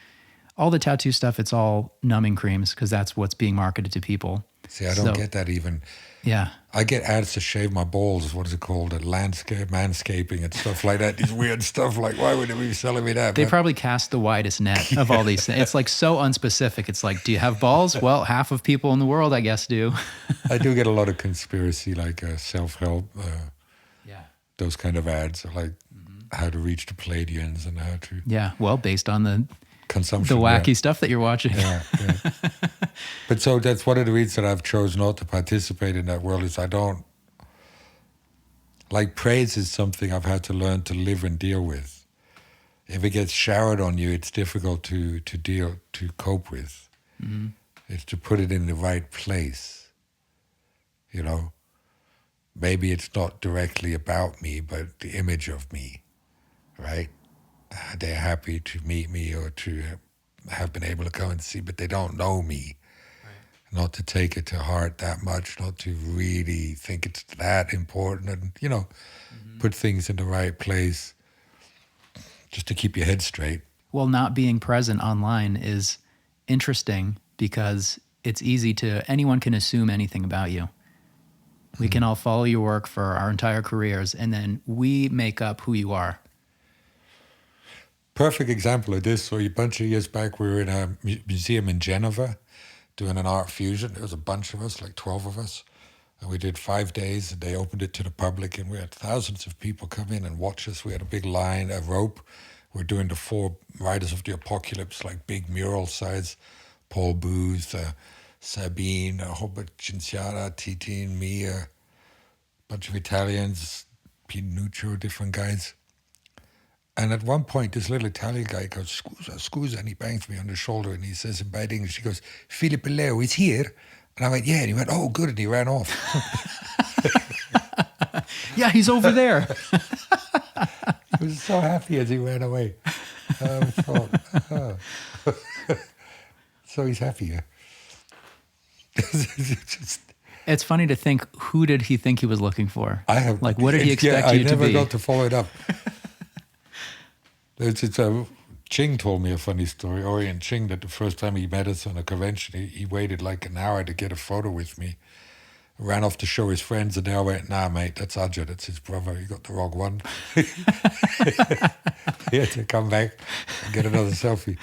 [SPEAKER 2] All the tattoo stuff, it's all numbing creams because that's what's being marketed to people.
[SPEAKER 1] See, I don't get that even.
[SPEAKER 2] Yeah.
[SPEAKER 1] I get ads to shave my balls. What is it called? Manscaping and stuff like that. These weird stuff. Like, why would they be selling me that?
[SPEAKER 2] They probably cast the widest net of all these things. It's like so unspecific. It's like, do you have balls? Well, half of people in the world, I guess, do.
[SPEAKER 1] I do get a lot of conspiracy, like self-help,
[SPEAKER 2] Yeah.
[SPEAKER 1] those kind of ads, like how to reach the Palladians and how to
[SPEAKER 2] Yeah. Well, based on the
[SPEAKER 1] consumption.
[SPEAKER 2] wacky stuff that you're watching.
[SPEAKER 1] Yeah. But so that's one of the reasons that I've chosen not to participate in that world is I don't, like praise is something I've had to learn to live and deal with. If it gets showered on you, it's difficult to cope with. Mm-hmm. It's to put it in the right place, you know. Maybe it's not directly about me, but the image of me, right? They're happy to meet me or to have been able to come and see, but they don't know me. Right. Not to take it to heart that much, not to really think it's that important and, you know, put things in the right place just to keep your head straight.
[SPEAKER 2] Well, not being present online is interesting because it's easy anyone can assume anything about you. We can all follow your work for our entire careers, and then we make up who you are.
[SPEAKER 1] Perfect example of this. So a bunch of years back, we were in a museum in Geneva doing an art fusion. There was a bunch of us, like 12 of us. And we did 5 days, and they opened it to the public, and we had thousands of people come in and watch us. We had a big line, a rope. We're doing the 4 Riders of the Apocalypse, like big mural size. Paul Booth, Sabine, Robert Cinciara, Titin, me, a bunch of Italians, Pinuccio, different guys. And at one point, this little Italian guy goes, scusa, and he bangs me on the shoulder, and he says in bad English, he goes, "FILIP LEU is here." And I went, "Yeah." And he went, "Oh, good." And he ran off.
[SPEAKER 2] Yeah, he's over there.
[SPEAKER 1] He was so happy as he ran away. I thought, oh. So he's happier.
[SPEAKER 2] It's funny to think, who did he think he was looking for? What did he expect you to be?
[SPEAKER 1] I never got to follow it up. Ching told me a funny story. Orient Ching, that the first time he met us on a convention, he waited like an hour to get a photo with me. Ran off to show his friends, and they all went, "Nah, mate, that's Ajay, that's his brother. You got the wrong one." He had to come back and get another selfie.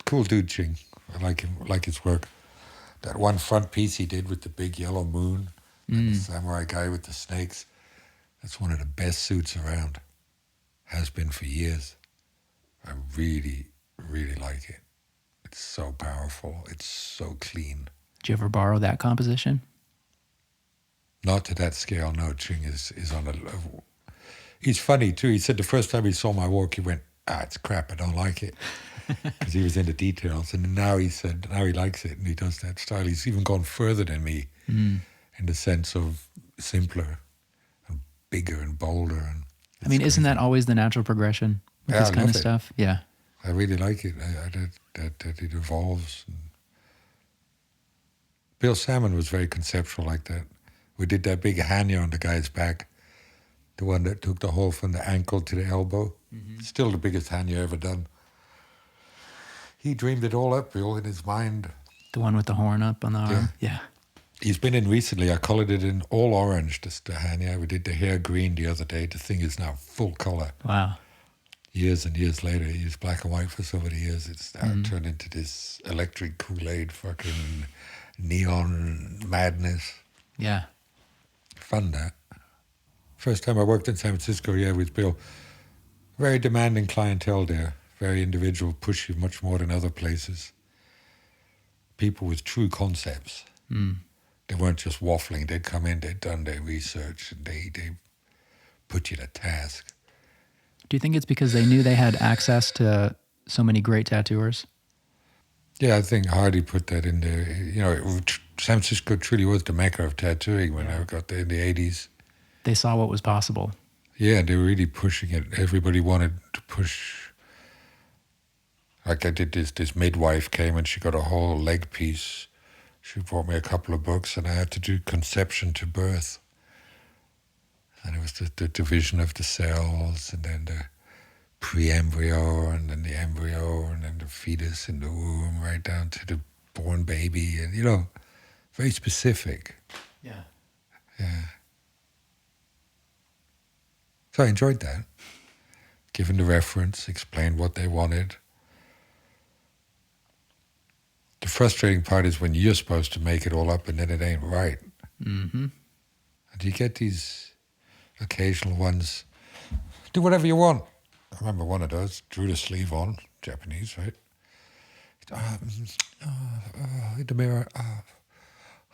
[SPEAKER 1] Cool dude, Ching. I like him, like his work. That one front piece he did with the big yellow moon and the samurai guy with the snakes, that's one of the best suits around. Has been for years. I really, really like it. It's so powerful. It's so clean.
[SPEAKER 2] Did you ever borrow that composition?
[SPEAKER 1] Not to that scale, no. Ching is on a level. He's funny too. He said the first time he saw my work, he went, "It's crap, I don't like it." Because he was into details. And now he said, now he likes it and he does that style. He's even gone further than me in the sense of simpler and bigger and bolder. And
[SPEAKER 2] I mean, isn't that always the natural progression with this kind of stuff? Yeah.
[SPEAKER 1] I really like it. That it evolves. And Bill Salmon was very conceptual like that. We did that big hanya on the guy's back, the one that took the hole from the ankle to the elbow. Still the biggest hanya ever done. He dreamed it all up, Bill, in his mind.
[SPEAKER 2] The one with the horn up on the arm? Yeah.
[SPEAKER 1] He's been in recently. I colored it in all orange, just the hanya. We did the hair green the other day. The thing is now full color.
[SPEAKER 2] Wow.
[SPEAKER 1] Years and years later, he used black and white for so many years. It's now turned into this electric Kool-Aid fucking neon madness.
[SPEAKER 2] Yeah.
[SPEAKER 1] Fun, that. First time I worked in San Francisco, with Bill. Very demanding clientele there. Very individual, push you much more than other places. People with true concepts. They weren't just waffling. They'd come in, they'd done their research, and they put you to task.
[SPEAKER 2] Do you think it's because they knew they had access to so many great tattooers?
[SPEAKER 1] Yeah, I think Hardy put that in there. You know, San Francisco truly was the mecca of tattooing when I got there in the 80s.
[SPEAKER 2] They saw what was possible.
[SPEAKER 1] Yeah, they were really pushing it. Everybody wanted to push. Like I did this midwife came and she got a whole leg piece. She brought me a couple of books and I had to do conception to birth. And it was the division of the cells and then the pre-embryo and then the embryo and then the fetus in the womb right down to the firstborn baby, and, you know, very specific.
[SPEAKER 2] Yeah.
[SPEAKER 1] Yeah. So I enjoyed that. Given the reference, explained what they wanted. The frustrating part is when you're supposed to make it all up and then it ain't right.
[SPEAKER 2] Mm-hmm.
[SPEAKER 1] And you get these occasional ones, do whatever you want. I remember one of those, drew the sleeve on, Japanese, right? In the mirror,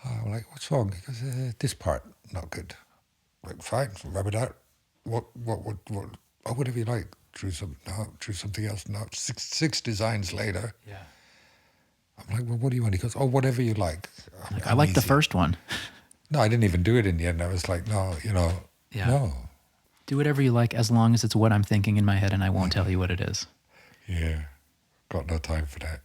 [SPEAKER 1] I'm like, what's wrong? He goes, this part, not good. Like, fine, rub it out. What, oh, whatever you like. Drew something else. No, six designs later.
[SPEAKER 2] Yeah.
[SPEAKER 1] I'm like, well, what do you want? He goes, oh, whatever you like.
[SPEAKER 2] I like the first one.
[SPEAKER 1] No, I didn't even do it in the end. I was like, no, you know, no.
[SPEAKER 2] Do whatever you like as long as it's what I'm thinking in my head and I won't tell you what it is.
[SPEAKER 1] Yeah, got no time for that.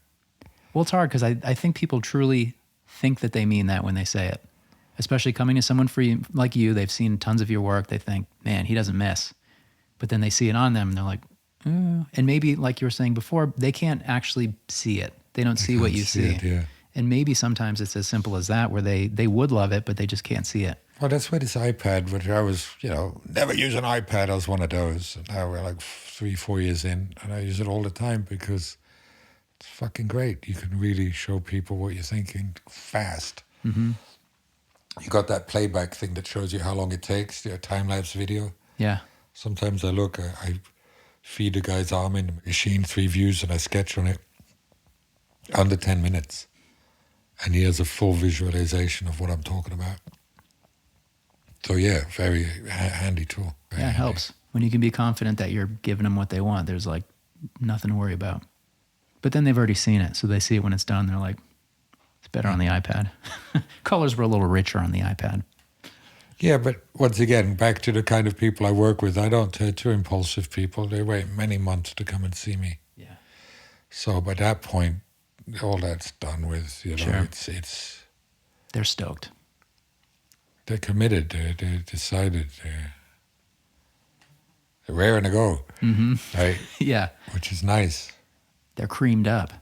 [SPEAKER 2] Well, it's hard because I think people truly think that they mean that when they say it. Especially coming to someone like you, they've seen tons of your work. They think, man, he doesn't miss. But then they see it on them and they're like, oh. And maybe, like you were saying before, they can't actually see it. They don't see what you see.
[SPEAKER 1] It, yeah.
[SPEAKER 2] And maybe sometimes it's as simple as that, where they would love it, but they just can't see it.
[SPEAKER 1] Well, that's why this iPad, which I was, you know, never use an iPad. I was one of those. And now we're like 3-4 years in, and I use it all the time because it's fucking great. You can really show people what you're thinking fast.
[SPEAKER 2] Mm-hmm.
[SPEAKER 1] You got that playback thing that shows you how long it takes, your time-lapse video.
[SPEAKER 2] Yeah.
[SPEAKER 1] Sometimes I look, I feed a guy's arm in the machine, 3 views, and I sketch on it. Under 10 minutes. And he has a full visualization of what I'm talking about. So yeah, very handy tool. Very
[SPEAKER 2] Yeah, it
[SPEAKER 1] handy.
[SPEAKER 2] helps. When you can be confident that you're giving them what they want, there's like nothing to worry about. But then they've already seen it, so they see it when it's done. They're like, it's better on the iPad. Colors were a little richer on the iPad.
[SPEAKER 1] Yeah, but once again, back to the kind of people I work with, I don't tattoo impulsive people. They wait many months to come and see me.
[SPEAKER 2] Yeah.
[SPEAKER 1] So by that point, all that's done with, you know,
[SPEAKER 2] Sure.
[SPEAKER 1] it's
[SPEAKER 2] They're stoked.
[SPEAKER 1] they're committed, they're decided, they're raring to go, right?
[SPEAKER 2] Yeah.
[SPEAKER 1] Which is nice.
[SPEAKER 2] They're creamed up.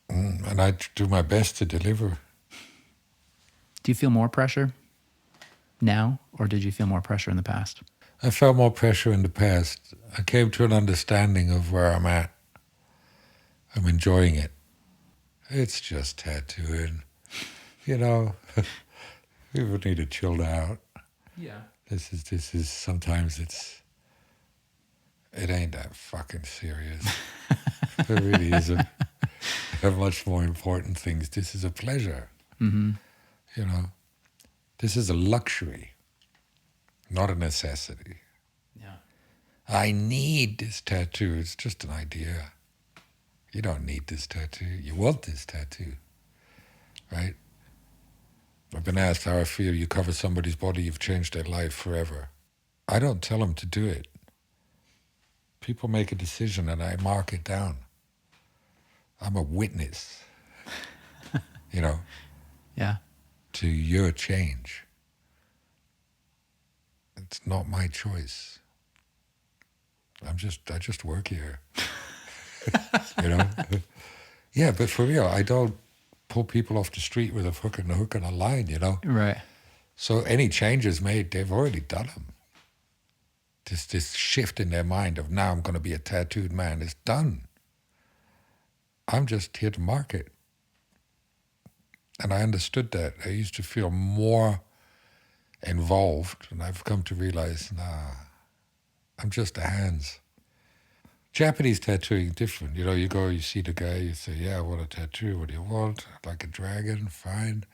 [SPEAKER 1] And I do my best to deliver.
[SPEAKER 2] Do you feel more pressure now, or did you feel more pressure in the past?
[SPEAKER 1] I felt more pressure in the past. I came to an understanding of where I'm at. I'm enjoying it. It's just tattooing. You know, people need to chill out.
[SPEAKER 2] Yeah.
[SPEAKER 1] This is sometimes it ain't that fucking serious. It really isn't. There are much more important things. This is a pleasure.
[SPEAKER 2] Mm-hmm.
[SPEAKER 1] You know, this is a luxury, not a necessity.
[SPEAKER 2] Yeah.
[SPEAKER 1] I need this tattoo. It's just an idea. You don't need this tattoo. You want this tattoo, right? I've been asked how I feel. You cover somebody's body, you've changed their life forever. I don't tell them to do it. People make a decision and I mark it down. I'm a witness, you know,
[SPEAKER 2] Yeah.
[SPEAKER 1] to your change. It's not my choice. I just work here. You know? Yeah, but for real, I don't pull people off the street with a hook and a line, you know?
[SPEAKER 2] Right.
[SPEAKER 1] So any changes made, they've already done them. This shift in their mind of now I'm going to be a tattooed man is done. I'm just here to market. And I understood that. I used to feel more involved, and I've come to realize, nah, I'm just the hands. Japanese tattooing different. You know, you go, you see the guy, you say, yeah, I want a tattoo. What do you want? Like a dragon? Fine.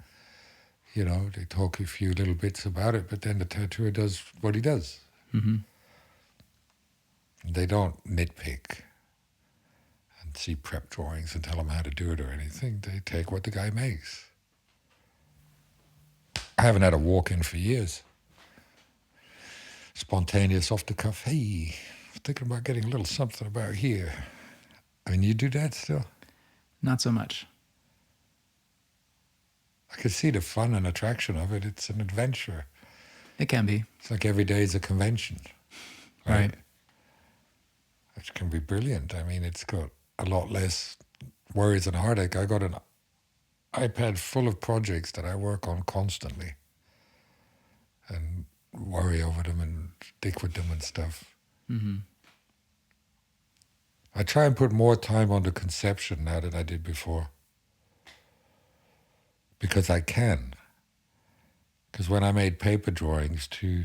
[SPEAKER 1] You know, they talk a few little bits about it, but then the tattooer does what he does.
[SPEAKER 2] Mm-hmm.
[SPEAKER 1] They don't nitpick and see prep drawings and tell them how to do it or anything. They take what the guy makes. I haven't had a walk-in for years. Spontaneous, off the cuff, hey, thinking about getting a little something about here. I mean, you do that still?
[SPEAKER 2] Not so much.
[SPEAKER 1] I could see the fun and attraction of it. It's an adventure.
[SPEAKER 2] It can be.
[SPEAKER 1] It's like every day is a convention.
[SPEAKER 2] Right.
[SPEAKER 1] Which can be brilliant. I mean, it's got a lot less worries and heartache. I got an iPad full of projects that I work on constantly and worry over them and dick with them and stuff.
[SPEAKER 2] Mm-hmm.
[SPEAKER 1] I try and put more time on the conception now than I did before. Because I can. Because when I made paper drawings to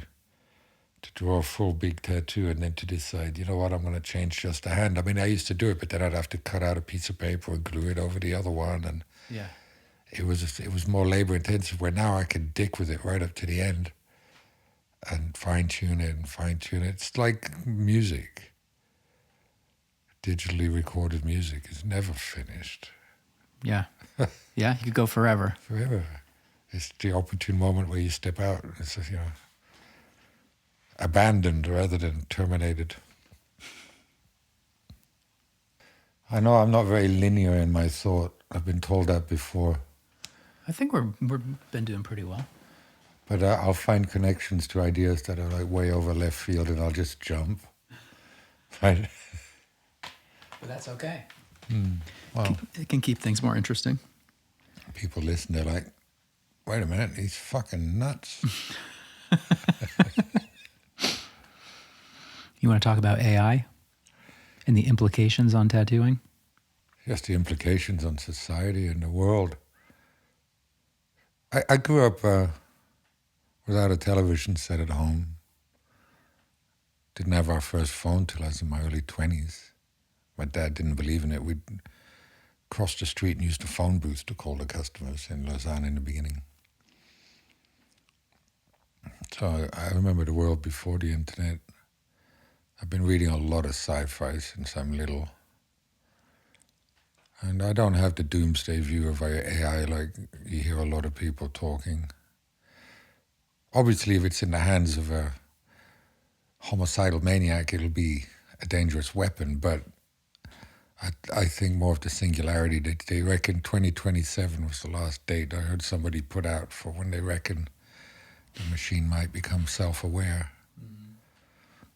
[SPEAKER 1] draw a full big tattoo and then to decide, you know what, I'm going to change just a hand. I mean, I used to do it, but then I'd have to cut out a piece of paper and glue it over the other one. And
[SPEAKER 2] Yeah.
[SPEAKER 1] it was more labor intensive, where now I can dick with it right up to the end and fine tune it. It's like music. Digitally recorded music is never finished.
[SPEAKER 2] Yeah. Yeah, you could go forever.
[SPEAKER 1] Forever. It's the opportune moment where you step out. It's just, abandoned rather than terminated. I know I'm not very linear in my thought. I've been told that before.
[SPEAKER 2] I think we're been doing pretty well.
[SPEAKER 1] But I'll find connections to ideas that are like way over left field, and I'll just jump. Right?
[SPEAKER 2] But that's okay.
[SPEAKER 1] Well,
[SPEAKER 2] It can keep things more interesting.
[SPEAKER 1] people listen, they're like, wait a minute, he's fucking nuts.
[SPEAKER 2] You want to talk about AI and the implications on tattooing?
[SPEAKER 1] Just the implications on society and the world. I grew up without a television set at home. Didn't have our first phone till I was in my early 20s. My dad didn't believe in it. We'd cross the street and used a phone booth to call the customers in Lausanne in the beginning. So I remember the world before the internet. I've been reading a lot of sci-fi since I'm little. And I don't have the doomsday view of AI like you hear a lot of people talking. Obviously, if it's in the hands of a homicidal maniac, it'll be a dangerous weapon, but I think more of the singularity. They reckon 2027 was the last date I heard somebody put out for when they reckon the machine might become self-aware.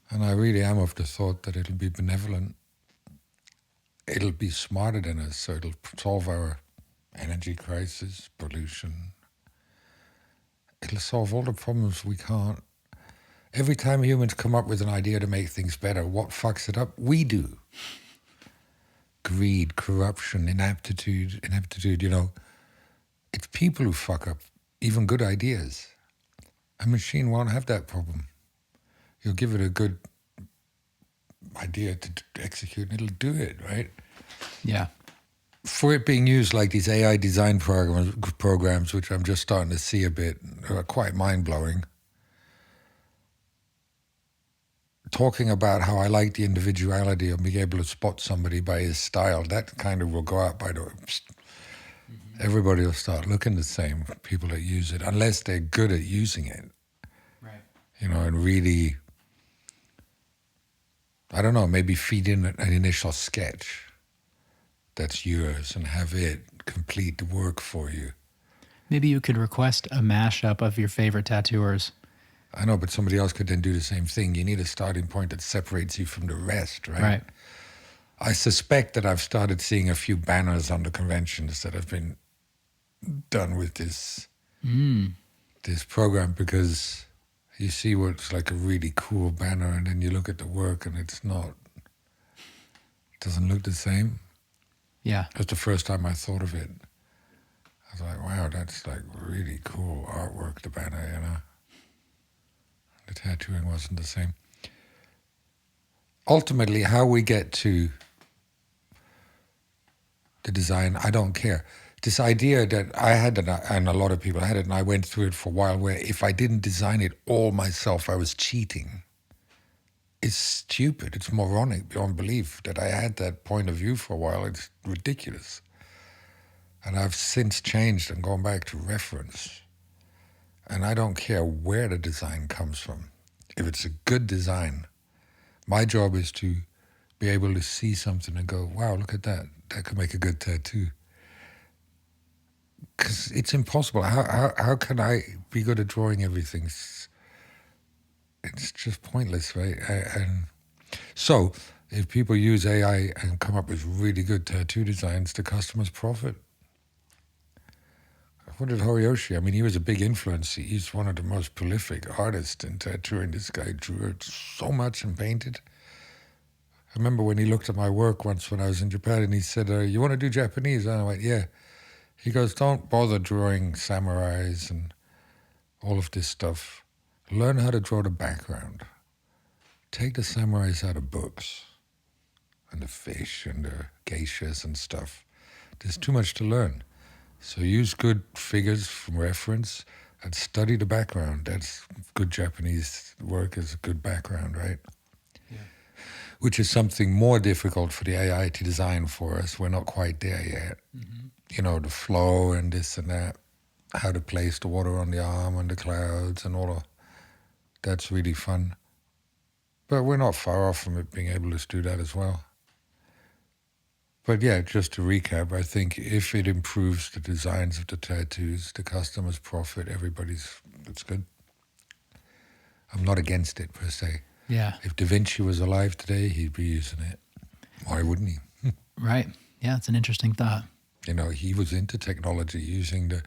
[SPEAKER 1] And I really am of the thought that it'll be benevolent. It'll be smarter than us, so it'll solve our energy crisis, pollution. It'll solve all the problems we can't. Every time humans come up with an idea to make things better, what fucks it up? We do. Greed, corruption, ineptitude, it's people who fuck up even good ideas. A machine won't have that problem. You'll give it a good idea to execute and it'll do it, right?
[SPEAKER 2] Yeah.
[SPEAKER 1] For it being used like these AI design programs, which I'm just starting to see a bit, are quite mind-blowing. Talking about how I like the individuality of being able to spot somebody by his style, that kind of will go out by the way. Everybody will start looking the same, people that use it, unless they're good at using it.
[SPEAKER 2] Right.
[SPEAKER 1] And really, I don't know, maybe feed in an initial sketch that's yours and have it complete the work for you.
[SPEAKER 2] Maybe you could request a mashup of your favorite tattooers.
[SPEAKER 1] I know, but somebody else could then do the same thing. You need a starting point that separates you from the rest, right?
[SPEAKER 2] Right.
[SPEAKER 1] I suspect that I've started seeing a few banners on the conventions that have been done with this program, because you see what's like a really cool banner and then you look at the work and it doesn't look the same.
[SPEAKER 2] Yeah.
[SPEAKER 1] That's the first time I thought of it. I was like, wow, that's like really cool artwork, the banner, The tattooing wasn't the same. Ultimately, how we get to the design, I don't care. This idea that I had, and a lot of people had it, and I went through it for a while, where if I didn't design it all myself, I was cheating. It's stupid. It's moronic beyond belief that I had that point of view for a while. It's ridiculous. And I've since changed and gone back to reference. And I don't care where the design comes from. If it's a good design, my job is to be able to see something and go, wow, look at that. That could make a good tattoo. Because it's impossible. How can I be good at drawing everything? It's just pointless, right? And so if people use AI and come up with really good tattoo designs, the customers profit. what did Horiyoshi? I mean, he was a big influence. He's one of the most prolific artists in tattooing. This guy drew it so much and painted. I remember when he looked at my work once when I was in Japan and he said, you want to do Japanese? And I went, yeah. He goes, don't bother drawing samurais and all of this stuff. Learn how to draw the background. Take the samurais out of books and the fish and the geishas and stuff. There's too much to learn. So use good figures from reference and study the background. That's good Japanese work is a good background, right?
[SPEAKER 2] Yeah.
[SPEAKER 1] Which is something more difficult for the AI to design for us. We're not quite there yet.
[SPEAKER 2] Mm-hmm.
[SPEAKER 1] You know, the flow and this and that, how to place the water on the arm and the clouds and all of that's really fun. But we're not far off from it being able to do that as well. But yeah, just to recap, I think if it improves the designs of the tattoos, the customers profit, that's good. I'm not against it per se.
[SPEAKER 2] Yeah.
[SPEAKER 1] If Da Vinci was alive today, he'd be using it. Why wouldn't he?
[SPEAKER 2] Right. Yeah, it's an interesting thought.
[SPEAKER 1] You know, he was into technology, using the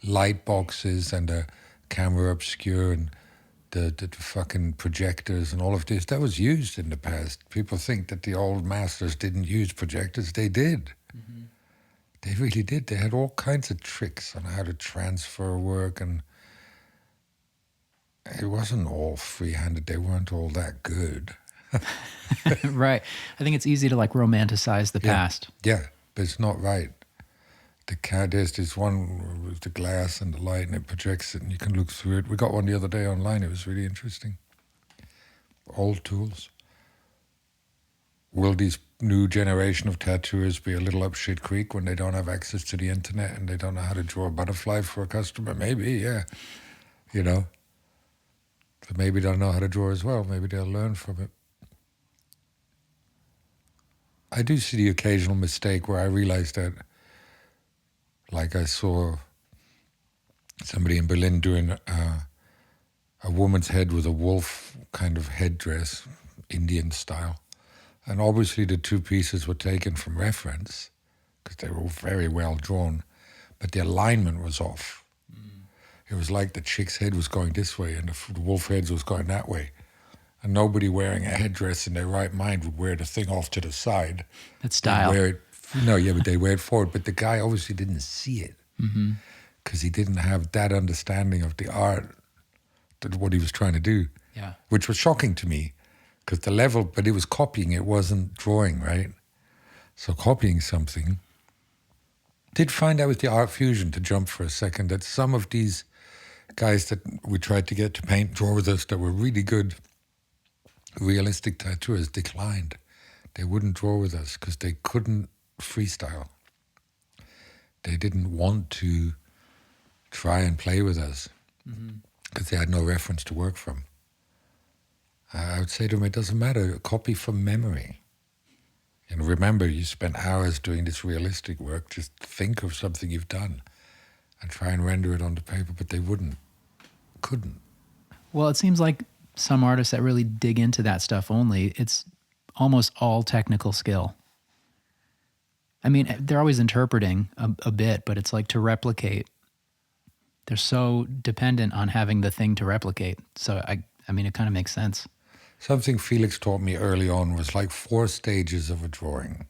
[SPEAKER 1] light boxes and the camera obscure and the fucking projectors and all of this. That was used in the past. People think that the old masters didn't use projectors. They did. Mm-hmm. They really did. They had all kinds of tricks on how to transfer work, and it wasn't all free-handed. They weren't all that good.
[SPEAKER 2] Right. I think it's easy to like romanticize the past.
[SPEAKER 1] Yeah, but it's not right. There's this one with the glass and the light and it projects it and you can look through it. We got one the other day online. It was really interesting. Old tools. Will these new generation of tattooers be a little up shit creek when they don't have access to the internet and they don't know how to draw a butterfly for a customer? Maybe, yeah. You know? But maybe they'll know how to draw as well. Maybe they'll learn from it. I do see the occasional mistake where I realize that, like I saw somebody in Berlin doing a woman's head with a wolf kind of headdress, Indian style. And obviously the two pieces were taken from reference because they were very well drawn, but the alignment was off. Mm. It was like the chick's head was going this way and the wolf head was going that way. And nobody wearing a headdress in their right mind would wear the thing off to the side.
[SPEAKER 2] That's style.
[SPEAKER 1] But they wear it forward. But the guy obviously didn't see it because he didn't have that understanding of the art, what he was trying to do, which was shocking to me because but it was copying, it wasn't drawing, right? So copying something. Did find out with the art fusion, to jump for a second, that some of these guys that we tried to get to draw with us that were really good realistic tattooers declined. They wouldn't draw with us because they couldn't freestyle. They didn't want to try and play with us because they had no reference to work from. I would say to them, it doesn't matter, copy from memory. And remember, you spent hours doing this realistic work, just think of something you've done and try and render it onto paper, but they couldn't.
[SPEAKER 2] Well, it seems like some artists that really dig into that stuff only, it's almost all technical skill. I mean, they're always interpreting a bit, but it's like to replicate. They're so dependent on having the thing to replicate. So, I mean, it kind of makes sense.
[SPEAKER 1] Something Felix taught me early on was like 4 stages of a drawing.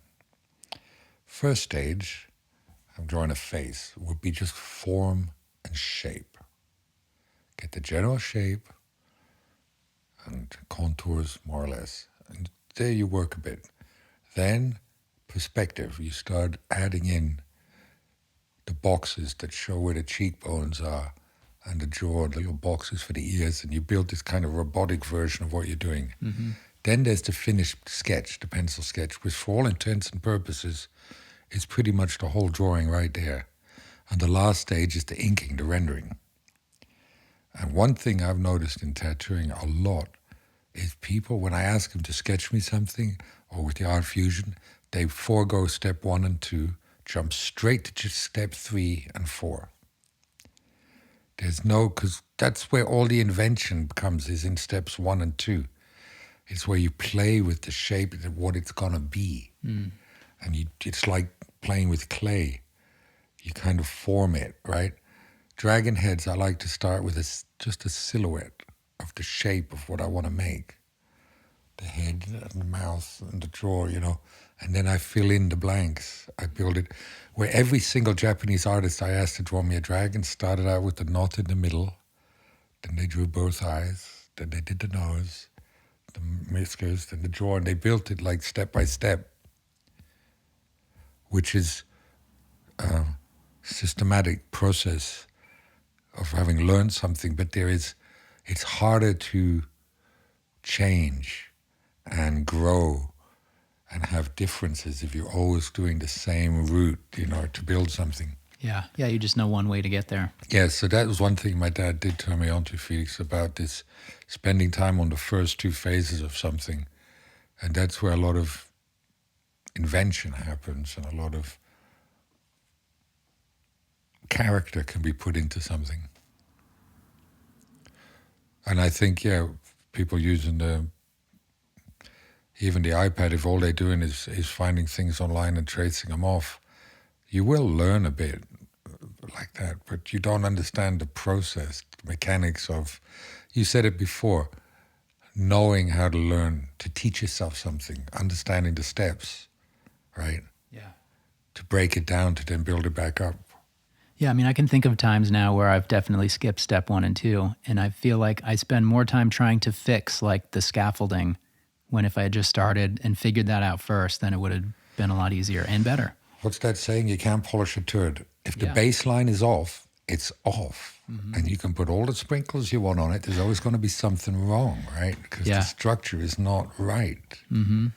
[SPEAKER 1] First stage, I'm drawing a face, would be just form and shape. Get the general shape and contours, more or less. And there you work a bit. Then perspective. You start adding in the boxes that show where the cheekbones are and the jaw, the little boxes for the ears, and you build this kind of robotic version of what you're doing. Mm-hmm. Then there's the finished sketch, the pencil sketch, which for all intents and purposes is pretty much the whole drawing right there. And the last stage is the inking, the rendering. And one thing I've noticed in tattooing a lot is people, when I ask them to sketch me something, or with the art fusion, they forego step 1 and 2, jump straight to just step 3 and 4. Because that's where all the invention comes, is in steps 1 and 2. It's where you play with the shape of what it's going to be. Mm. And it's like playing with clay. you kind of form it, right? Dragon heads, I like to start with just a silhouette of the shape of what I want to make. The head and the mouth and the jaw, and then I fill in the blanks. I build it where every single Japanese artist I asked to draw me a dragon started out with the knot in the middle, then they drew both eyes, then they did the nose, the whiskers, then the jaw, and they built it like step by step, which is a systematic process of having learned something, but it's harder to change and grow and have differences if you're always doing the same route, to build something.
[SPEAKER 2] Yeah, you just know one way to get there.
[SPEAKER 1] Yeah, so that was one thing my dad did turn me on to, Felix, about this spending time on the first two phases of something. And that's where a lot of invention happens and a lot of character can be put into something. And I think, people using even the iPad, if all they're doing is finding things online and tracing them off, you will learn a bit like that, but you don't understand the process, the mechanics of, you said it before, knowing how to learn, to teach yourself something, understanding the steps, right?
[SPEAKER 2] Yeah.
[SPEAKER 1] To break it down, to then build it back up.
[SPEAKER 2] Yeah, I mean, I can think of times now where I've definitely skipped step 1 and 2, and I feel like I spend more time trying to fix like the scaffolding when if I had just started and figured that out first, then it would have been a lot easier and better.
[SPEAKER 1] What's that saying? You can't polish a turd. If the baseline is off, it's off. Mm-hmm. And you can put all the sprinkles you want on it. There's always going to be something wrong, right? Because the structure is not right.
[SPEAKER 2] Mm-hmm.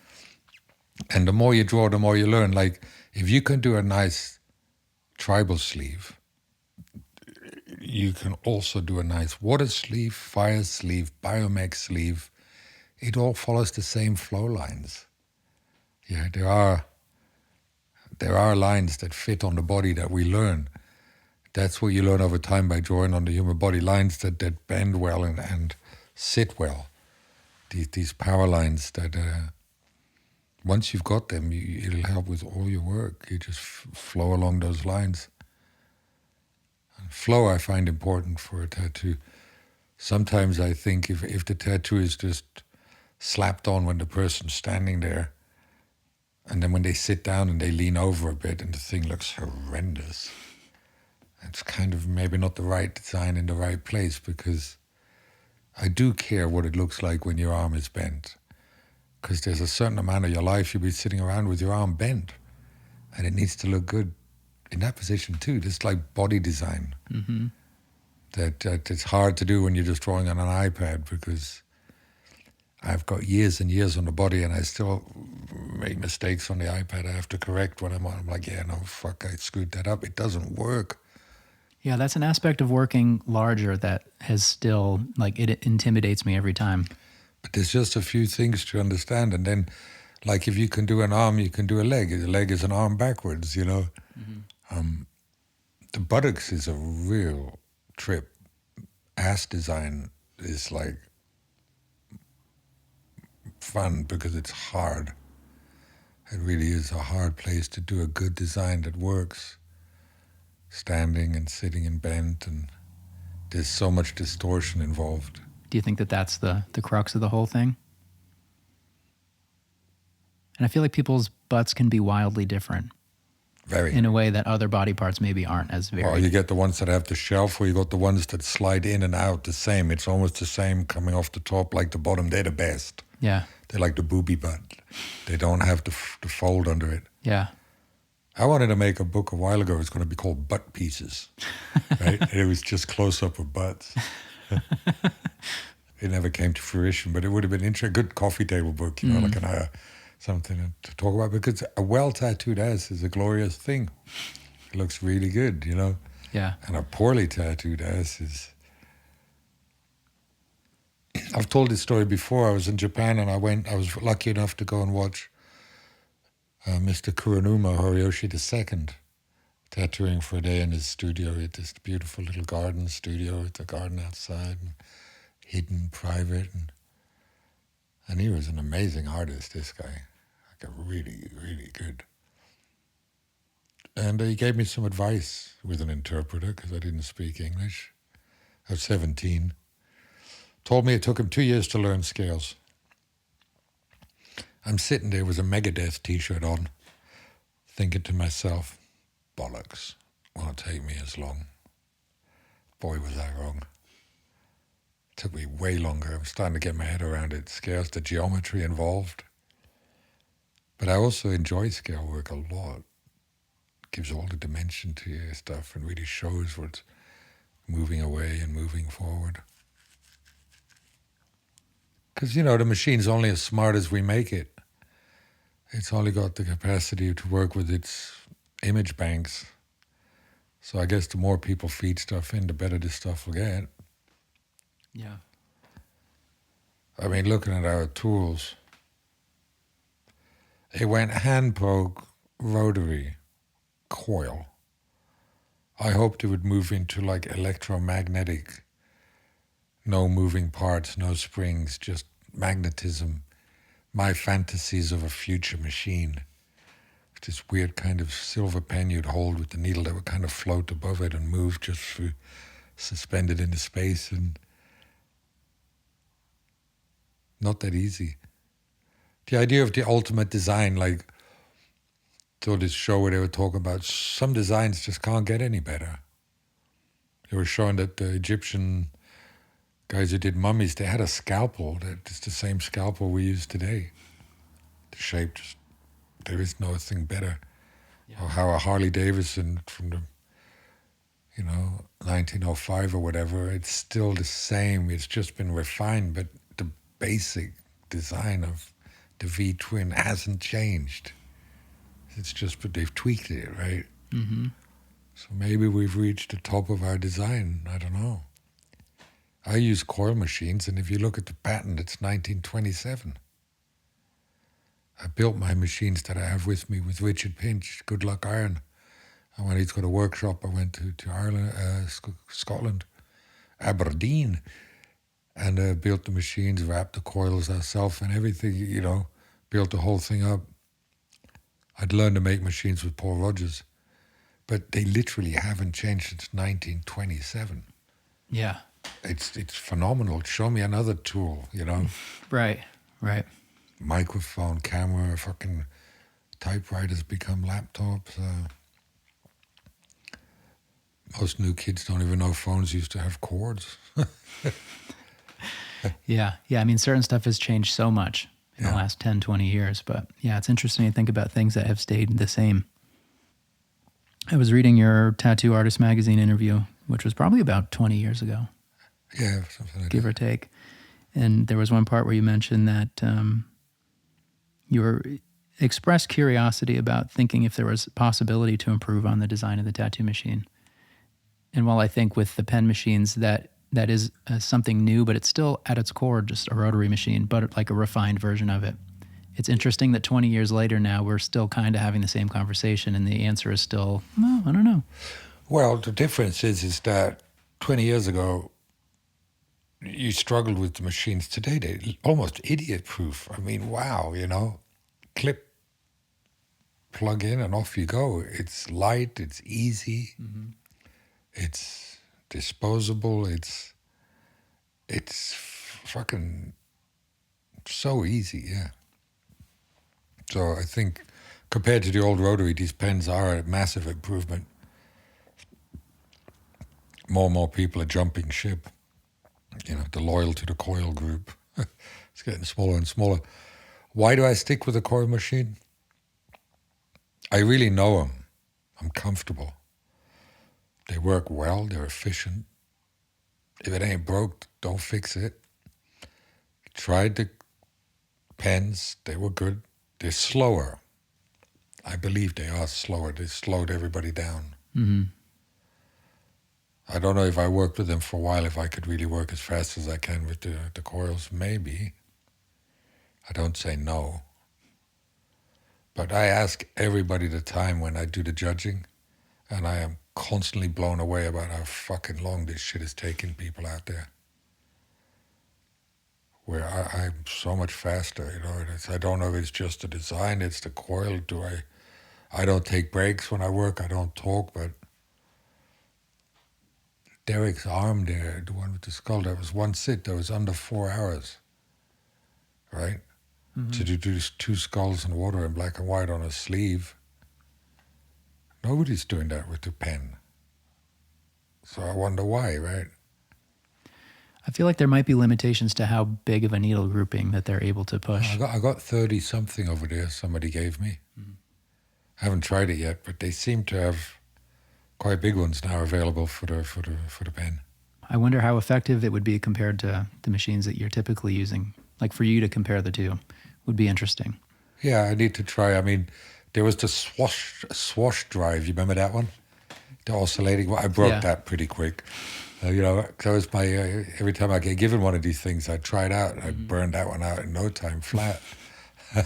[SPEAKER 1] And the more you draw, the more you learn. Like, if you can do a nice tribal sleeve, you can also do a nice water sleeve, fire sleeve, biomech sleeve. It all follows the same flow lines. Yeah, there are lines that fit on the body that we learn. That's what you learn over time by drawing on the human body, lines that bend well and sit well. These power lines that, once you've got them, it'll help with all your work. You just flow along those lines. And flow I find important for a tattoo. Sometimes I think if the tattoo is just slapped on when the person's standing there, and then when they sit down and they lean over a bit and the thing looks horrendous, it's kind of maybe not the right design in the right place, because I do care what it looks like when your arm is bent. Because there's a certain amount of your life you'll be sitting around with your arm bent, and it needs to look good in that position too. Just like body design. Mm-hmm. That it's hard to do when you're just drawing on an iPad, because I've got years and years on the body and I still make mistakes on the iPad I have to correct when I'm on. I'm like, I screwed that up. It doesn't work.
[SPEAKER 2] Yeah, that's an aspect of working larger that has still, like, it intimidates me every time.
[SPEAKER 1] But there's just a few things to understand. And then, like, if you can do an arm, you can do a leg. A leg is an arm backwards, Mm-hmm. The buttocks is a real trip. Ass design is like fun because it's hard. It really is a hard place to do a good design that works. Standing and sitting and bent, and there's so much distortion involved.
[SPEAKER 2] Do you think that that's the crux of the whole thing? And I feel like people's butts can be wildly different.
[SPEAKER 1] Very.
[SPEAKER 2] In a way that other body parts maybe aren't as very.
[SPEAKER 1] Well, you get the ones that have the shelf, or you got the ones that slide in and out the same. It's almost the same coming off the top like the bottom. They're the best.
[SPEAKER 2] Yeah.
[SPEAKER 1] They're like the booby butt. They don't have the fold under it.
[SPEAKER 2] Yeah.
[SPEAKER 1] I wanted to make a book a while ago. It's going to be called Butt Pieces, right? And it was just close-up of butts. It never came to fruition, but it would have been a good coffee table book, like something to talk about, because a well-tattooed ass is a glorious thing. It looks really good,
[SPEAKER 2] Yeah.
[SPEAKER 1] And a poorly tattooed ass is... I've told this story before. I was in Japan and I was lucky enough to go and watch Mr. Kuronuma Horiyoshi II tattooing for a day in his studio. He had this beautiful little garden studio with a garden outside, and hidden, private, and he was an amazing artist, this guy. Like a really, really good. And he gave me some advice with an interpreter because I didn't speak English. I was 17. Told me it took him 2 years to learn scales. I'm sitting there with a Megadeth t-shirt on, thinking to myself, bollocks, won't take me as long. Boy, was I wrong. It took me way longer. I'm starting to get my head around it. Scales, the geometry involved. But I also enjoy scale work a lot. It gives all the dimension to your stuff and really shows what's moving away and moving forward. Because, the machine's only as smart as we make it. It's only got the capacity to work with its image banks. So I guess the more people feed stuff in, the better this stuff will get.
[SPEAKER 2] Yeah.
[SPEAKER 1] I mean, looking at our tools, it went hand poke, rotary, coil. I hoped it would move into like electromagnetic, no moving parts, no springs, just magnetism. My fantasies of a future machine. This weird kind of silver pen you'd hold with the needle that would kind of float above it and move just through, suspended into space, and not that easy. The idea of the ultimate design, like, so this show where they were talking about some designs just can't get any better. They were showing that the Egyptian guys who did mummies, they had a scalpel that's the same scalpel we use today. The shape, just, there is nothing better. Yeah. Or how a Harley Davidson from the, 1905 or whatever, it's still the same. It's just been refined, but the basic design of the V-twin hasn't changed. It's just, but they've tweaked it, right?
[SPEAKER 2] Mm-hmm.
[SPEAKER 1] So maybe we've reached the top of our design. I don't know. I use coil machines, and if you look at the patent, it's 1927. I built my machines that I have with me with Richard Pinch, Good Luck Iron. And when he's got a workshop, I went to Ireland, Scotland, Aberdeen, and built the machines, wrapped the coils ourselves and everything, built the whole thing up. I'd learned to make machines with Paul Rogers, but they literally haven't changed since 1927.
[SPEAKER 2] Yeah.
[SPEAKER 1] It's phenomenal. Show me another tool,
[SPEAKER 2] Right.
[SPEAKER 1] Microphone, camera, fucking typewriters become laptops. Most new kids don't even know phones used to have cords.
[SPEAKER 2] Yeah. I mean, certain stuff has changed so much in the last 10, 20 years. But yeah, it's interesting to think about things that have stayed the same. I was reading your Tattoo Artist Magazine interview, which was probably about 20 years ago.
[SPEAKER 1] Yeah, something like
[SPEAKER 2] give or take. And there was one part where you mentioned that you expressed curiosity about thinking if there was possibility to improve on the design of the tattoo machine. And while I think with the pen machines that is something new, but it's still at its core just a rotary machine, but like a refined version of it. It's interesting that 20 years later now we're still kind of having the same conversation, and the answer is still, no, I don't know.
[SPEAKER 1] Well, the difference is that 20 years ago, you struggled with the machines. Today, they're almost idiot-proof. I mean, wow, clip, plug in, and off you go. It's light, it's easy, it's disposable, it's fucking so easy, yeah. So I think compared to the old rotary, these pens are a massive improvement. More and more people are jumping ship. The loyal to the coil group. It's getting smaller and smaller. Why do I stick with a coil machine? I really know them. I'm comfortable. They work well. They're efficient. If it ain't broke, don't fix it. Tried the pens. They were good. They're slower. I believe they are slower. They slowed everybody down.
[SPEAKER 2] Mm-hmm.
[SPEAKER 1] I don't know if I worked with them for a while, if I could really work as fast as I can with the coils. Maybe. I don't say no. But I ask everybody the time when I do the judging, and I am constantly blown away about how fucking long this shit is taking people out there. Where I'm so much faster, I don't know if it's just the design, it's the coil. I don't take breaks when I work. I don't talk, but Derek's arm there, the one with the skull, that was one sit. That was under 4 hours, right? To do 2 skulls in water in black and white on a sleeve. Nobody's doing that with the pen. So I wonder why, right?
[SPEAKER 2] I feel like there might be limitations to how big of a needle grouping that they're able to push.
[SPEAKER 1] I got 30 something over there. Somebody gave me. I haven't tried it yet, but they seem to have quite big ones now available for the pen.
[SPEAKER 2] I wonder how effective it would be compared to the machines that you're typically using. Like for you to compare the two would be interesting.
[SPEAKER 1] Yeah, I need to try. I mean, there was the swash drive. You remember that one? The oscillating one. I broke that pretty quick. That was my, every time I get given one of these things, I try it out. I burned that one out in no time, flat. I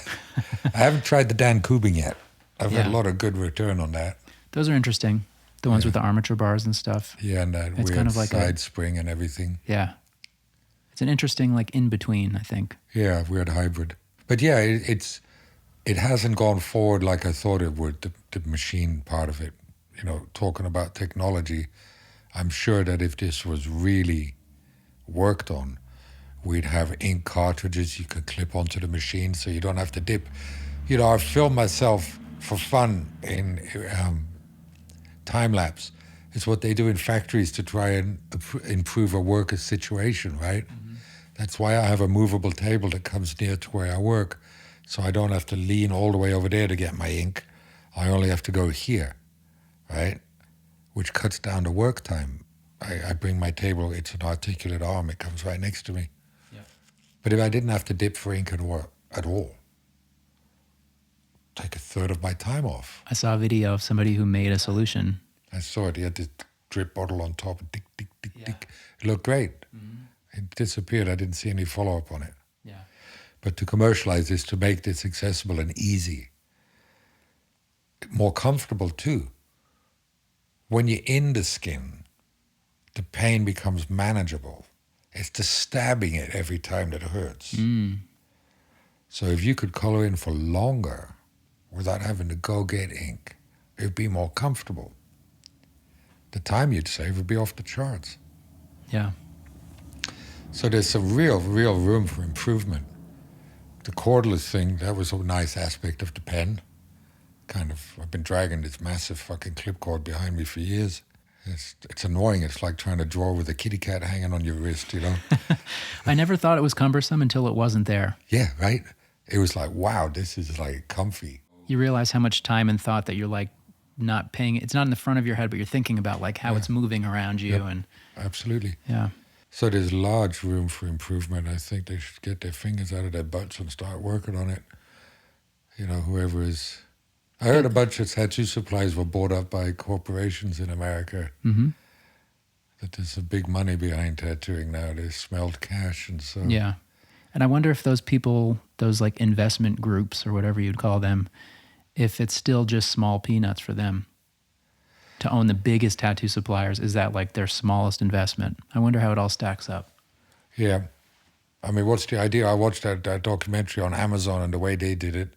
[SPEAKER 1] haven't tried the Dan Kubing yet. I've had a lot of good return on that.
[SPEAKER 2] Those are interesting. The ones with the armature bars and stuff.
[SPEAKER 1] Yeah, and that
[SPEAKER 2] it's
[SPEAKER 1] weird
[SPEAKER 2] kind of like
[SPEAKER 1] side spring and everything.
[SPEAKER 2] Yeah. It's an interesting, like, in-between, I think.
[SPEAKER 1] Yeah, weird hybrid. But yeah, it hasn't gone forward like I thought it would, the machine part of it. Talking about technology, I'm sure that if this was really worked on, we'd have ink cartridges you could clip onto the machine so you don't have to dip. I filmed myself for fun in time lapse. It's what they do in factories to try and improve a worker's situation, right? That's why I have a movable table that comes near to where I work, so I don't have to lean all the way over there to get my ink. I only have to go here, right? Which cuts down the work time. I bring my table, it's an articulate arm, it comes right next to me. Yeah. But if I didn't have to dip for ink at all, take a third of my time off.
[SPEAKER 2] I saw a video of somebody who made a solution.
[SPEAKER 1] I saw it. He had this drip bottle on top, and tick, tick, tick, tick. It looked great. It disappeared. I didn't see any follow-up on it.
[SPEAKER 2] Yeah.
[SPEAKER 1] But to commercialize this, to make this accessible and easy, more comfortable too. When you're in the skin, the pain becomes manageable. It's the stabbing it every time that hurts. So if you could color in for longer without having to go get ink, it would be more comfortable. The time you'd save would be off the charts.
[SPEAKER 2] Yeah.
[SPEAKER 1] So there's some real room for improvement. The cordless thing, that was a nice aspect of the pen. I've been dragging this massive fucking clip cord behind me for years. It's annoying. It's like trying to draw with a kitty cat hanging on your wrist,
[SPEAKER 2] I never thought it was cumbersome until it wasn't there.
[SPEAKER 1] Yeah, right? It was like, wow, this is like comfy.
[SPEAKER 2] You realize how much time and thought that you're like not paying. It's not in the front of your head, but you're thinking about like how it's moving around you.
[SPEAKER 1] Yep, absolutely.
[SPEAKER 2] Yeah.
[SPEAKER 1] So there's large room for improvement. I think they should get their fingers out of their butts and start working on it. Whoever is... I heard a bunch of tattoo supplies were bought up by corporations in America. That there's some big money behind tattooing now. They smelled cash and so...
[SPEAKER 2] Yeah. And I wonder if those people, those like investment groups or whatever you'd call them, if it's still just small peanuts for them to own the biggest tattoo suppliers. Is that like their smallest investment? I wonder how it all stacks up.
[SPEAKER 1] Yeah. I mean, what's the idea? I watched that documentary on Amazon and the way they did it.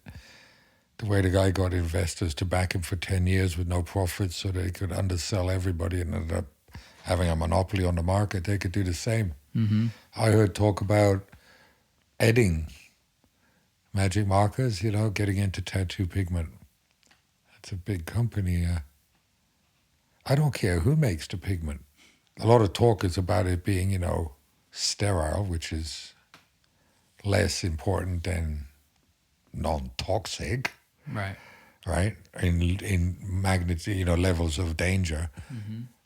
[SPEAKER 1] The way the guy got investors to back him for 10 years with no profits so they could undersell everybody and ended up having a monopoly on the market. They could do the same. I heard talk about Edding, magic markers, getting into tattoo pigment. That's a big company. I don't care who makes the pigment. A lot of talk is about it being, sterile, which is less important than non-toxic.
[SPEAKER 2] Right.
[SPEAKER 1] Right? In magnitude, levels of danger.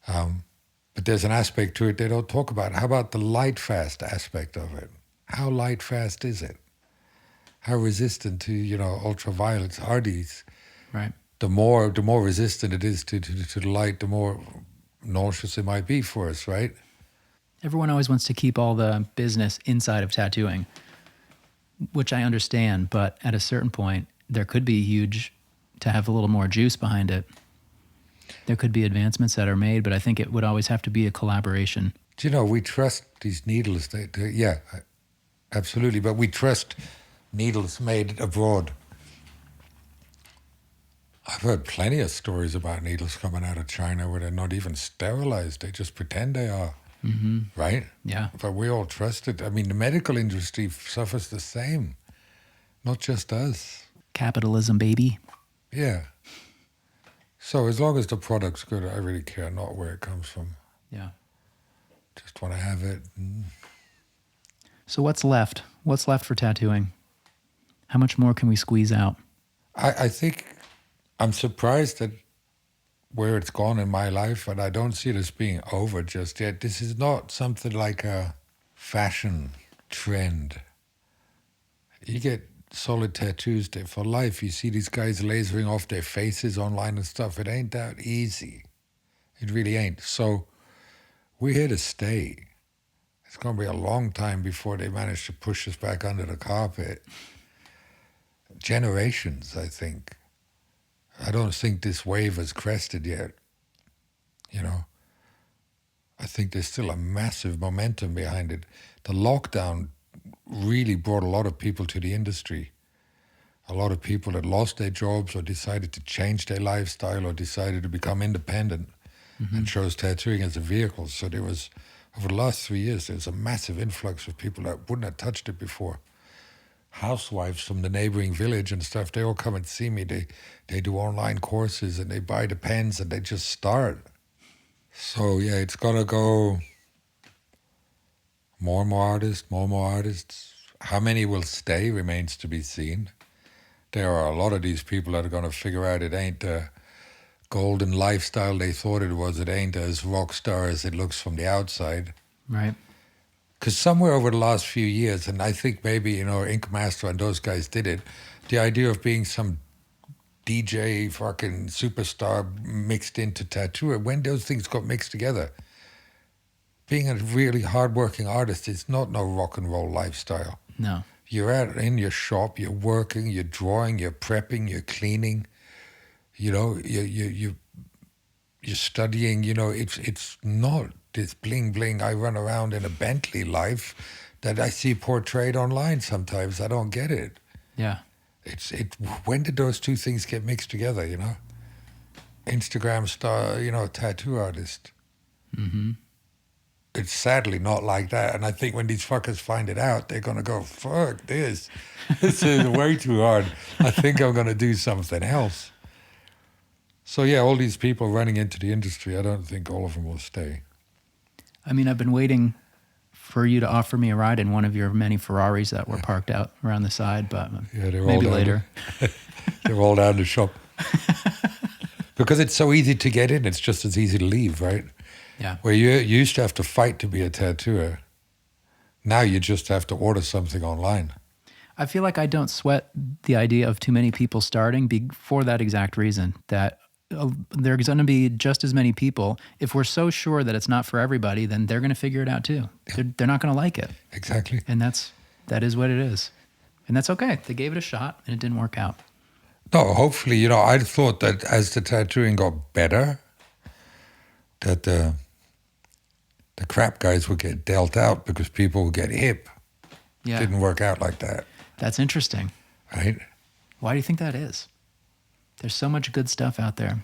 [SPEAKER 1] But there's an aspect to it they don't talk about. How about the light fast aspect of it? How light fast is it? How resistant to, ultraviolets are these?
[SPEAKER 2] Right.
[SPEAKER 1] The more resistant it is to the light, the more nauseous it might be for us, right?
[SPEAKER 2] Everyone always wants to keep all the business inside of tattooing, which I understand, but at a certain point, there could be to have a little more juice behind it. There could be advancements that are made, but I think it would always have to be a collaboration.
[SPEAKER 1] Do we trust these needles? Yeah, absolutely, but we trust needles made abroad. I've heard plenty of stories about needles coming out of China where they're not even sterilized. They just pretend they are, right?
[SPEAKER 2] Yeah.
[SPEAKER 1] But we all trust it. I mean, the medical industry suffers the same, not just us.
[SPEAKER 2] Capitalism, baby.
[SPEAKER 1] Yeah. So as long as the product's good, I really care not where it comes from.
[SPEAKER 2] Yeah.
[SPEAKER 1] Just want to have it.
[SPEAKER 2] So what's left? What's left for tattooing? How much more can we squeeze out?
[SPEAKER 1] I think I'm surprised at where it's gone in my life, but I don't see it as being over just yet. This is not something like a fashion trend. You get solid tattoos there for life. You see these guys lasering off their faces online and stuff. It ain't that easy. It really ain't. So we're here to stay. It's going to be a long time before they manage to push us back under the carpet. Generations, I think. I don't think this wave has crested yet. You know, I think there's still a massive momentum behind it. The lockdown really brought a lot of people to the industry. A lot of people that lost their jobs or decided to change their lifestyle or decided to become independent and chose tattooing as a vehicle. So there was, over the last 3 years, there was a massive influx of people that wouldn't have touched it before. Housewives from the neighboring village and stuff, they all come and see me. They do online courses and they buy the pens and they just start. So yeah, it's gonna go more and more artists. How many will stay remains to be seen. There are a lot of these people that are gonna figure out it ain't the golden lifestyle they thought it was. It ain't as rock star as it looks from the outside.
[SPEAKER 2] Right.
[SPEAKER 1] Because somewhere over the last few years, and I think maybe, you know, Ink Master and those guys did it, the idea of being some DJ fucking superstar mixed into tattooer, when those things got mixed together, being a really hardworking artist is not no rock and roll lifestyle.
[SPEAKER 2] No.
[SPEAKER 1] You're out in your shop, you're working, you're drawing, you're prepping, you're cleaning, you know, you're studying, you know, it's not this bling bling I run around in a Bentley life that I see portrayed online sometimes. I don't get it.
[SPEAKER 2] Yeah.
[SPEAKER 1] When did those two things get mixed together, you know? Instagram star, you know, tattoo artist. It's sadly not like that. And I think when these fuckers find it out, they're going to go, fuck this. This is way too hard. I think I'm going to do something else. So yeah, all these people running into the industry, I don't think all of them will stay.
[SPEAKER 2] I mean, I've been waiting for you to offer me a ride in one of your many Ferraris that were parked out around the side, but
[SPEAKER 1] Yeah, they're
[SPEAKER 2] maybe
[SPEAKER 1] all
[SPEAKER 2] later.
[SPEAKER 1] They're all down the shop. Because it's so easy to get in, it's just as easy to leave, right?
[SPEAKER 2] Yeah.
[SPEAKER 1] Where you used to have to fight to be a tattooer. Now you just have to order something online.
[SPEAKER 2] I feel like I don't sweat the idea of too many people starting for that exact reason, that there's going to be just as many people. If we're so sure that it's not for everybody, then they're going to figure it out too. Yeah. They're not going to like it.
[SPEAKER 1] Exactly.
[SPEAKER 2] And that is what it is. And that's okay. They gave it a shot and it didn't work out.
[SPEAKER 1] No, hopefully, you know, I thought that as the tattooing got better, that the crap guys would get dealt out because people would get hip.
[SPEAKER 2] Yeah.
[SPEAKER 1] Didn't work out like that.
[SPEAKER 2] That's interesting.
[SPEAKER 1] Right?
[SPEAKER 2] Why do you think that is? There's so much good stuff out there.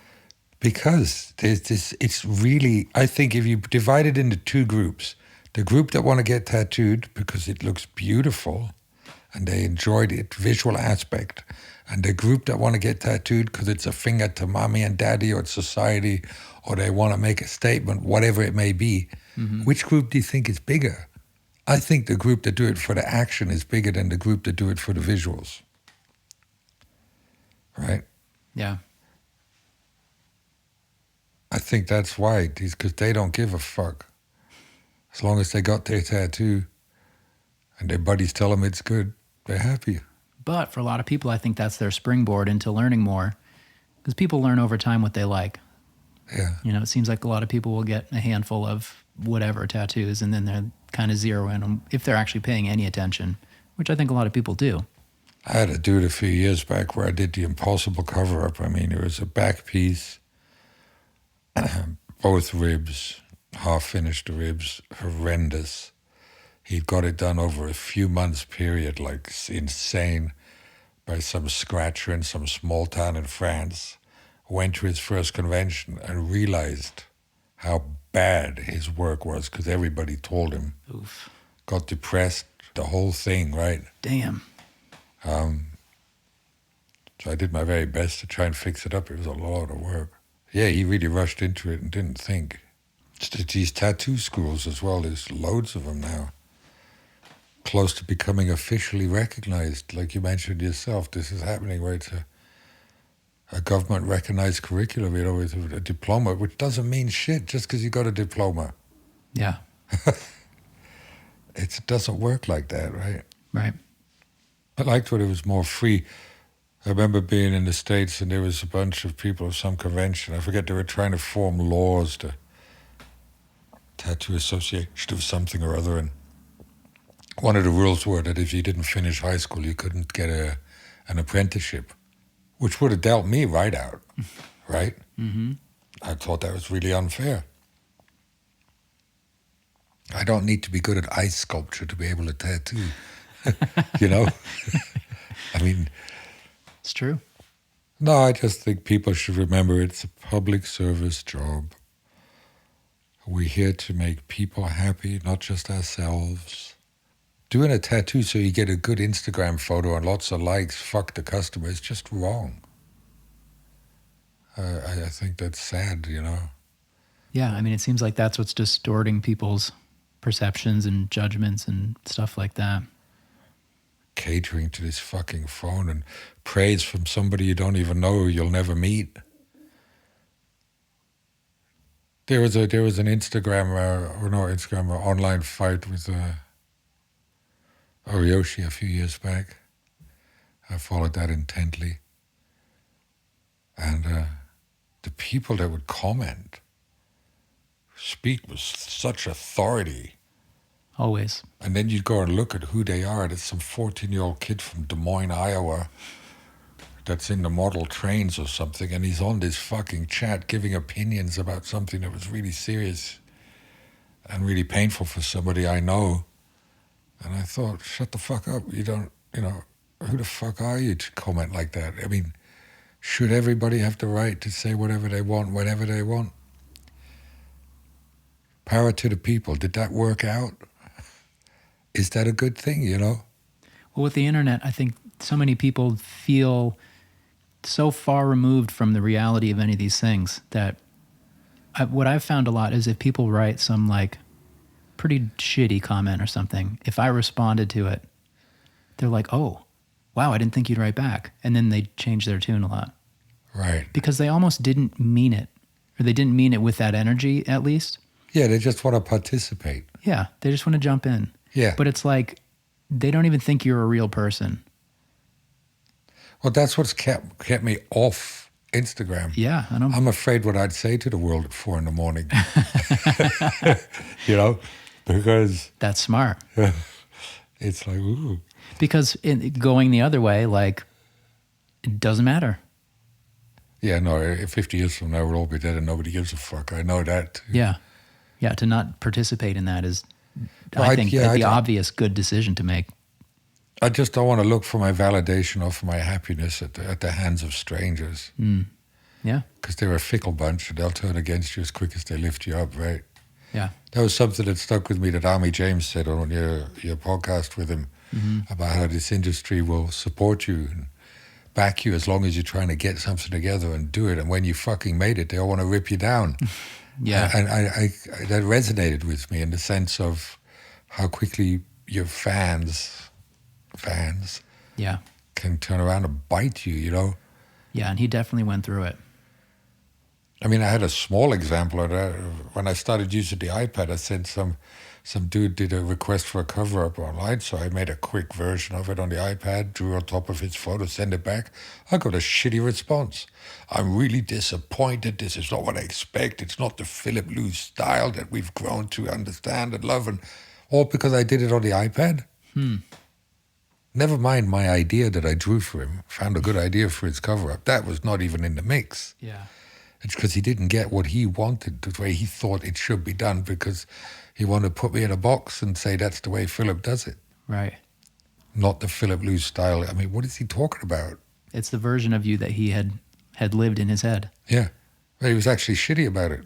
[SPEAKER 1] Because there's this, it's really, I think if you divide it into two groups, the group that want to get tattooed because it looks beautiful and they enjoy the visual aspect, and the group that want to get tattooed because it's a finger to mommy and daddy or society, or they want to make a statement, whatever it may be, which group do you think is bigger? I think the group that do it for the action is bigger than the group that do it for the visuals. Right?
[SPEAKER 2] Yeah.
[SPEAKER 1] I think that's why, because they don't give a fuck. As long as they got their tattoo and their buddies tell them it's good, they're happy.
[SPEAKER 2] But for a lot of people, I think that's their springboard into learning more, because people learn over time what they like.
[SPEAKER 1] Yeah.
[SPEAKER 2] You know, it seems like a lot of people will get a handful of whatever tattoos and then they're kind of zero in them if they're actually paying any attention, which I think a lot of people do.
[SPEAKER 1] I had a dude a few years back where I did the impossible cover-up. I mean, it was a back piece, both ribs, half-finished ribs, horrendous. He'd got it done over a few months period, like insane, by some scratcher in some small town in France. went to his first convention and realized how bad his work was because everybody told him.
[SPEAKER 2] Oof.
[SPEAKER 1] Got depressed, the whole thing, right?
[SPEAKER 2] Damn.
[SPEAKER 1] So I did my very best to try and fix it up. It was a lot of work. Yeah, he really rushed into it and didn't think. These tattoo schools as well, there's loads of them now. Close to becoming officially recognized. Like you mentioned yourself, this is happening where it's a government-recognized curriculum, you know, with a diploma, which doesn't mean shit just because you got a diploma.
[SPEAKER 2] Yeah.
[SPEAKER 1] It doesn't work like that, right?
[SPEAKER 2] Right.
[SPEAKER 1] I liked when it was more free. I remember being in the States and there was a bunch of people of some convention. I forget, they were trying to form laws, the Tattoo Association of something or other. And one of the rules were that if you didn't finish high school, you couldn't get an apprenticeship, which would have dealt me right out, right?
[SPEAKER 2] Mm-hmm.
[SPEAKER 1] I thought that was really unfair. I don't need to be good at ice sculpture to be able to tattoo, you know? I mean...
[SPEAKER 2] It's true.
[SPEAKER 1] No, I just think people should remember it's a public service job. We're here to make people happy, not just ourselves. Doing a tattoo so you get a good Instagram photo and lots of likes, fuck the customer, is just wrong. I think that's sad, you know?
[SPEAKER 2] Yeah, I mean, it seems like that's what's distorting people's perceptions and judgments and stuff like that.
[SPEAKER 1] Catering to this fucking phone and praise from somebody you don't even know, you'll never meet. There was an Instagram online fight with Ariyoshi a few years back. I followed that intently. And the people that would comment, speak with such authority.
[SPEAKER 2] Always.
[SPEAKER 1] And then you go and look at who they are. It's some 14-year-old kid from Des Moines, Iowa, that's in the model trains or something, and he's on this fucking chat giving opinions about something that was really serious and really painful for somebody I know. And I thought, shut the fuck up. You don't, you know, who the fuck are you to comment like that? I mean, should everybody have the right to say whatever they want, whenever they want? Power to the people. Did that work out? Is that a good thing, you know?
[SPEAKER 2] Well, with the internet, I think so many people feel so far removed from the reality of any of these things that what I've found a lot is if people write some like pretty shitty comment or something, if I responded to it, they're like, oh, wow, I didn't think you'd write back. And then they change their tune a lot.
[SPEAKER 1] Right.
[SPEAKER 2] Because they almost didn't mean it, or they didn't mean it with that energy at least.
[SPEAKER 1] Yeah, they just want to participate.
[SPEAKER 2] Yeah, they just want to jump in.
[SPEAKER 1] Yeah.
[SPEAKER 2] But it's like, they don't even think you're a real person.
[SPEAKER 1] Well, that's what's kept me off Instagram.
[SPEAKER 2] Yeah, I know.
[SPEAKER 1] I'm afraid what I'd say to the world at 4 a.m. You know, because
[SPEAKER 2] That's smart.
[SPEAKER 1] it's like, ooh.
[SPEAKER 2] Because going the other way, like, it doesn't matter.
[SPEAKER 1] Yeah, no, 50 years from now, we'll all be dead and nobody gives a fuck. I know that too.
[SPEAKER 2] Yeah. Yeah, to not participate in that is,
[SPEAKER 1] Well,
[SPEAKER 2] I think, the obvious good decision to make.
[SPEAKER 1] I just don't want to look for my validation or for my happiness at the hands of strangers.
[SPEAKER 2] Yeah.
[SPEAKER 1] Because they're a fickle bunch and they'll turn against you as quick as they lift you up, right?
[SPEAKER 2] Yeah.
[SPEAKER 1] That was something that stuck with me that Army James said on your podcast with him about how this industry will support you and back you as long as you're trying to get something together and do it. And when you fucking made it, they all want to rip you down.
[SPEAKER 2] Yeah.
[SPEAKER 1] And I that resonated with me in the sense of how quickly your fans
[SPEAKER 2] Yeah.
[SPEAKER 1] can turn around and bite you, you know?
[SPEAKER 2] Yeah, and he definitely went through it.
[SPEAKER 1] I mean, I had a small example of that. When I started using the iPad, I sent some dude did a request for a cover-up online, so I made a quick version of it on the iPad, drew on top of his photo, sent it back. I got a shitty response. I'm really disappointed. This is not what I expect. It's not the FILIP LEU style that we've grown to understand and love, and all because I did it on the iPad. Never mind my idea that I drew for him, found a good idea for his cover-up. That was not even in the mix.
[SPEAKER 2] Yeah.
[SPEAKER 1] It's because he didn't get what he wanted, the way he thought it should be done, because he wanted to put me in a box and say that's the way Philip does it.
[SPEAKER 2] Right.
[SPEAKER 1] Not the FILIP LEU style. I mean, what is he talking about?
[SPEAKER 2] It's the version of you that he had had lived in his head.
[SPEAKER 1] Yeah. But he was actually shitty about it.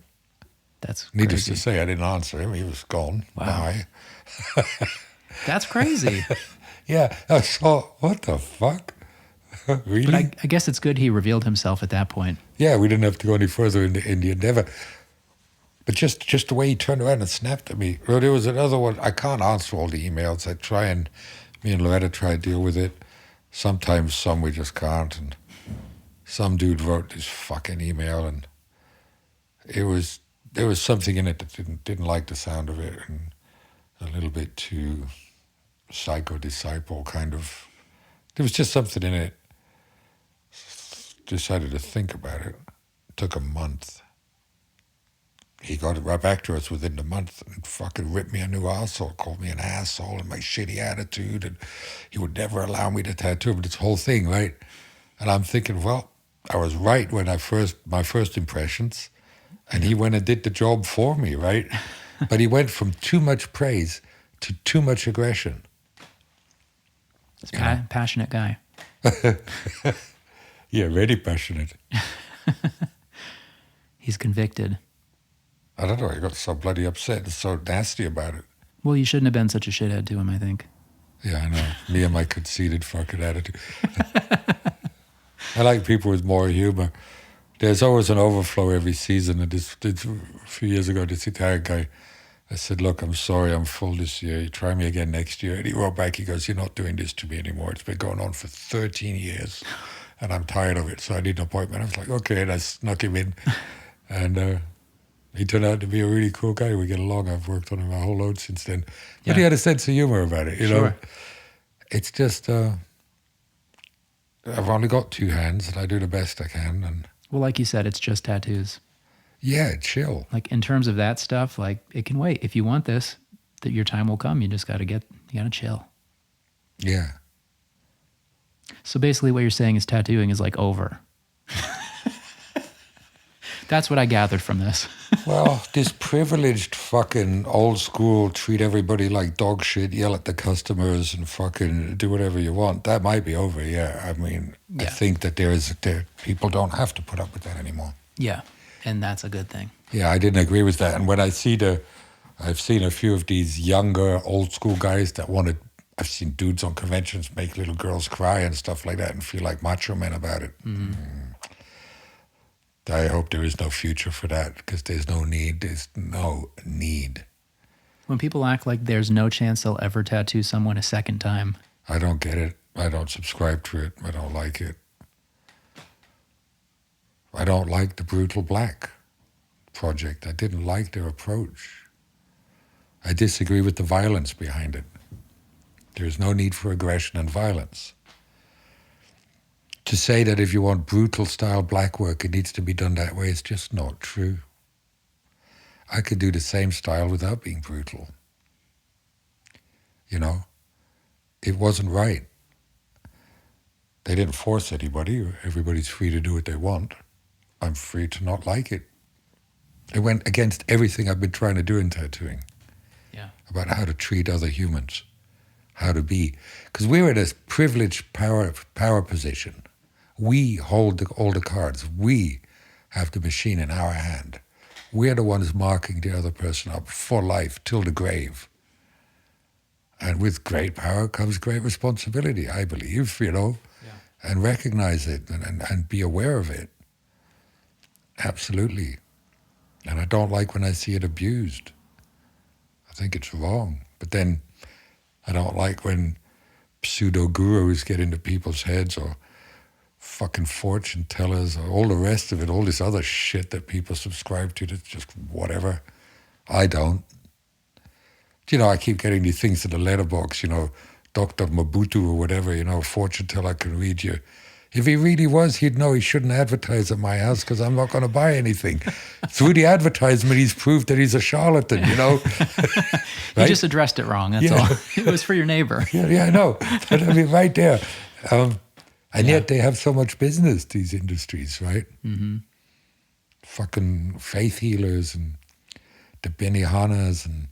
[SPEAKER 2] That's
[SPEAKER 1] Needless
[SPEAKER 2] crazy.
[SPEAKER 1] to say, I didn't answer him. He was gone.
[SPEAKER 2] Wow.
[SPEAKER 1] Bye.
[SPEAKER 2] That's crazy.
[SPEAKER 1] Yeah. I thought, what the fuck? Really?
[SPEAKER 2] But I guess it's good he revealed himself at that point.
[SPEAKER 1] Yeah, we didn't have to go any further in the endeavor. But just the way he turned around and snapped at me. Well, there was another one. I can't answer all the emails. Me and Loretta try to deal with it. Sometimes some we just can't. And some dude wrote this fucking email, and there was something in it that didn't like the sound of it, and a little bit too psycho-disciple kind of. There was just something in it. Decided to think about it. It took a month. He got it right back to us within the month and fucking ripped me a new arsehole, called me an asshole and my shitty attitude, and he would never allow me to tattoo him, this whole thing, right? And I'm thinking, well, I was right when my first impressions, and he went and did the job for me, right? But he went from too much praise to too much aggression.
[SPEAKER 2] He's a passionate guy.
[SPEAKER 1] Yeah, very passionate.
[SPEAKER 2] He's convicted.
[SPEAKER 1] I don't know, he got so bloody upset and so nasty about it.
[SPEAKER 2] Well, you shouldn't have been such a shithead to him, I think.
[SPEAKER 1] Yeah, I know. Me and my conceited fucking attitude. I like people with more humor. There's always an overflow every season. And this a few years ago, this Italian guy, I said, look, I'm sorry, I'm full this year. You try me again next year. And he wrote back, he goes, you're not doing this to me anymore. It's been going on for 13 years. And I'm tired of it, so I need an appointment. I was like, okay, and I snuck him in. And he turned out to be a really cool guy. We get along. I've worked on him a whole load since then. But he had a sense of humor about it, you know. It's just, I've only got two hands, and I do the best I can. And
[SPEAKER 2] well, like you said, it's just tattoos.
[SPEAKER 1] yeah, chill.
[SPEAKER 2] Like in terms of that stuff, like it can wait. If you want this, that your time will come. You just got to chill.
[SPEAKER 1] Yeah.
[SPEAKER 2] So basically what you're saying is tattooing is like over. That's what I gathered from this.
[SPEAKER 1] Well, this privileged fucking old school, treat everybody like dog shit, yell at the customers and fucking do whatever you want, that might be over, yeah. I mean, I think that people don't have to put up with that anymore.
[SPEAKER 2] Yeah, and that's a good thing.
[SPEAKER 1] Yeah, I didn't agree with that. And when I've seen a few of these younger, old school guys that I've seen dudes on conventions make little girls cry and stuff like that and feel like macho men about it. Mm-hmm. I hope there is no future for that because there's no need. There's no need.
[SPEAKER 2] When people act like there's no chance they'll ever tattoo someone a second time.
[SPEAKER 1] I don't get it. I don't subscribe to it. I don't like it. I don't like the Brutal Black project. I didn't like their approach. I disagree with the violence behind it. There's no need for aggression and violence. To say that if you want brutal style black work, it needs to be done that way, is just not true. I could do the same style without being brutal. You know, it wasn't right. They didn't force anybody. Everybody's free to do what they want. I'm free to not like it. It went against everything I've been trying to do in tattooing.
[SPEAKER 2] Yeah.
[SPEAKER 1] About how to treat other humans, how to be. Because we're in a privileged power position. We hold all the cards. We have the machine in our hand. We're the ones marking the other person up for life, till the grave. And with great power comes great responsibility, I believe, you know, and recognize it and be aware of it. Absolutely. And I don't like when I see it abused. I think it's wrong. But then I don't like when pseudo-gurus get into people's heads, or fucking fortune tellers, or all the rest of it, all this other shit that people subscribe to that's just whatever. I don't. You know, I keep getting these things in the letterbox, you know, Dr. Mabutu or whatever, you know, fortune teller can read you. If he really was, he'd know he shouldn't advertise at my house because I'm not going to buy anything. Through the advertisement, he's proved that he's a charlatan, you know.
[SPEAKER 2] Right? You just addressed it wrong, that's all. It was for your neighbor.
[SPEAKER 1] Yeah, I know. But I mean, right there. And yet they have so much business, these industries, right? Mm-hmm. Fucking faith healers and the Benihanas and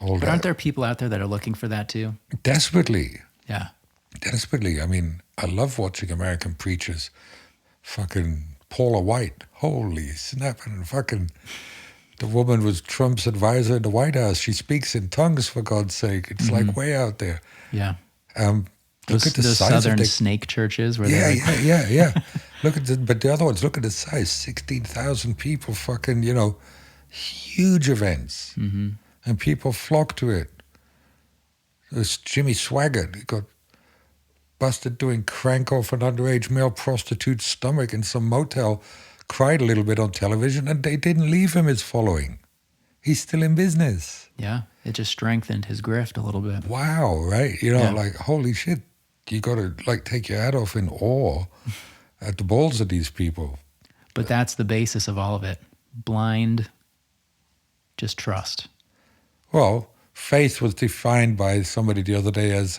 [SPEAKER 1] all that.
[SPEAKER 2] But aren't there people out there that are looking for that too?
[SPEAKER 1] Desperately.
[SPEAKER 2] Yeah.
[SPEAKER 1] Desperately. I mean, I love watching American preachers fucking Paula White. Holy snapping fucking... The woman was Trump's advisor in the White House. She speaks in tongues, for God's sake. It's like way out there.
[SPEAKER 2] Yeah.
[SPEAKER 1] Look at the
[SPEAKER 2] Those
[SPEAKER 1] size
[SPEAKER 2] southern
[SPEAKER 1] of the...
[SPEAKER 2] snake churches where
[SPEAKER 1] Yeah. Look at but the other ones, look at the size. 16,000 people, fucking, huge events. And people flock to it. There's Jimmy Swaggart. He got busted doing crank off an underage male prostitute's stomach in some motel, cried a little bit on television, and they didn't leave him his following. He's still in business.
[SPEAKER 2] Yeah, it just strengthened his grift a little bit.
[SPEAKER 1] Wow, right? Like, holy shit. You got to, like, take your hat off in awe at the balls of these people.
[SPEAKER 2] But that's the basis of all of it. Blind, just trust.
[SPEAKER 1] Well, faith was defined by somebody the other day as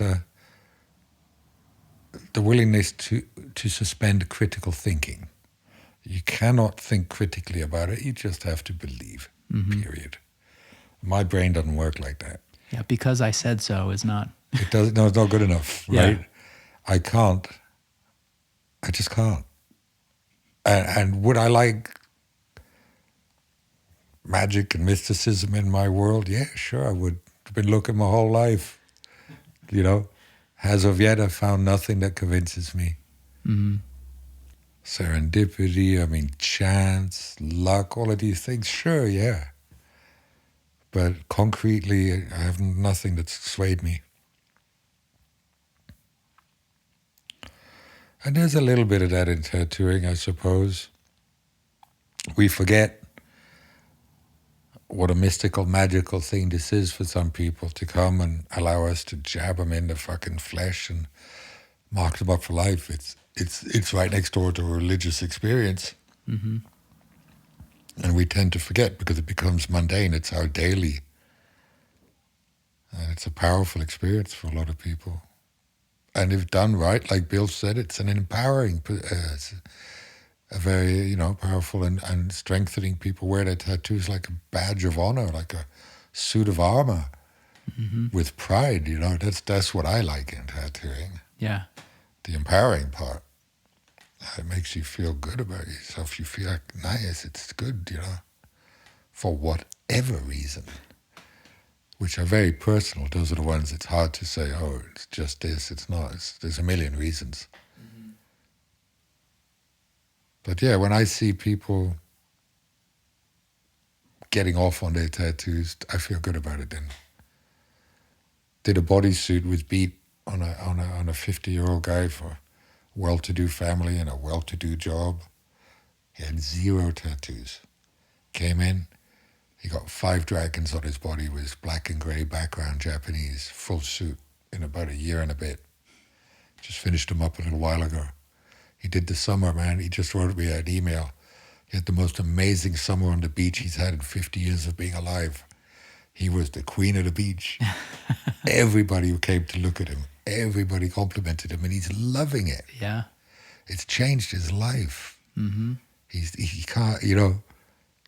[SPEAKER 1] the willingness to suspend critical thinking. You cannot think critically about it. You just have to believe, period. My brain doesn't work like that.
[SPEAKER 2] Yeah, because I said so is not...
[SPEAKER 1] It doesn't. No, it's not good enough, right?
[SPEAKER 2] Yeah.
[SPEAKER 1] I can't. I just can't. And would I like magic and mysticism in my world? Yeah, sure, I would. I've been looking my whole life, As of yet, I've found nothing that convinces me. Serendipity, chance, luck, all of these things, sure, yeah. But concretely, I have nothing that's swayed me. And there's a little bit of that in tattooing, I suppose. We forget what a mystical, magical thing this is for some people, to come and allow us to jab them in the fucking flesh and mark them up for life. It's right next door to a religious experience. And we tend to forget because it becomes mundane. It's our daily. And it's a powerful experience for a lot of people. And if done right, like Bill said, it's an empowering, it's a very, powerful and strengthening. People wear their tattoos like a badge of honor, like a suit of armor with pride, That's what I like in tattooing.
[SPEAKER 2] Yeah.
[SPEAKER 1] The empowering part. It makes you feel good about yourself. You feel like, nice, it's good, for whatever reason, which are very personal. Those are the ones it's hard to say, oh, it's just this, it's not. There's a million reasons. But yeah, when I see people getting off on their tattoos, I feel good about it then. Did a bodysuit with beat on a 50-year-old guy for a well-to-do family and a well-to-do job. He had 0 tattoos. Came in, he got 5 dragons on his body with his black and gray background, Japanese, full suit in about a year and a bit. Just finished him up a little while ago. He did the summer, man. He just wrote me an email. He had the most amazing summer on the beach he's had in 50 years of being alive. He was the queen of the beach. Everybody who came to look at him, everybody complimented him, and he's loving it.
[SPEAKER 2] Yeah.
[SPEAKER 1] It's changed his life. He can't,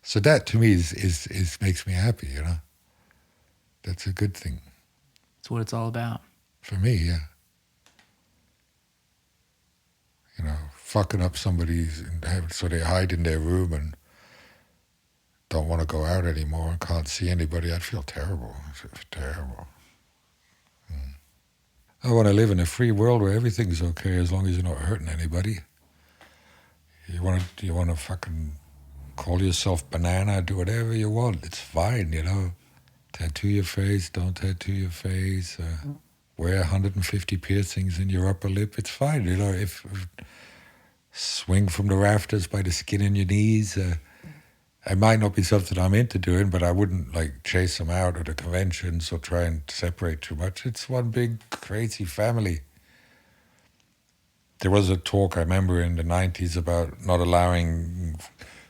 [SPEAKER 1] So that to me is makes me happy, That's a good thing.
[SPEAKER 2] That's what it's all about.
[SPEAKER 1] For me, yeah. Fucking up somebody's, so they hide in their room and don't want to go out anymore and can't see anybody. I'd feel terrible. Terrible. I want to live in a free world where everything's okay as long as you're not hurting anybody. You want to fucking call yourself banana, do whatever you want. It's fine, Tattoo your face, don't tattoo your face. Wear 150 piercings in your upper lip. It's fine, if swing from the rafters by the skin in your knees. It might not be something I'm into doing, but I wouldn't chase them out at the conventions or try and separate too much. It's one big crazy family. There was a talk I remember in the 90s about not allowing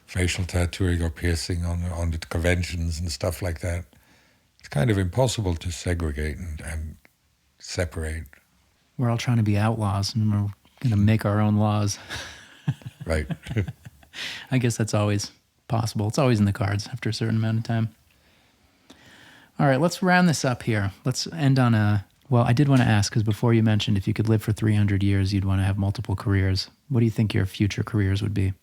[SPEAKER 1] facial tattooing or piercing on the conventions and stuff like that. It's kind of impossible to segregate and separate.
[SPEAKER 2] We're all trying to be outlaws, and we're going to make our own laws.
[SPEAKER 1] Right.
[SPEAKER 2] I guess that's always possible. It's always in the cards after a certain amount of time. All right, let's round this up here. Let's end on a Well, I did want to ask, because before you mentioned if you could live for 300 years, you'd want to have multiple careers. What do you think your future careers would be?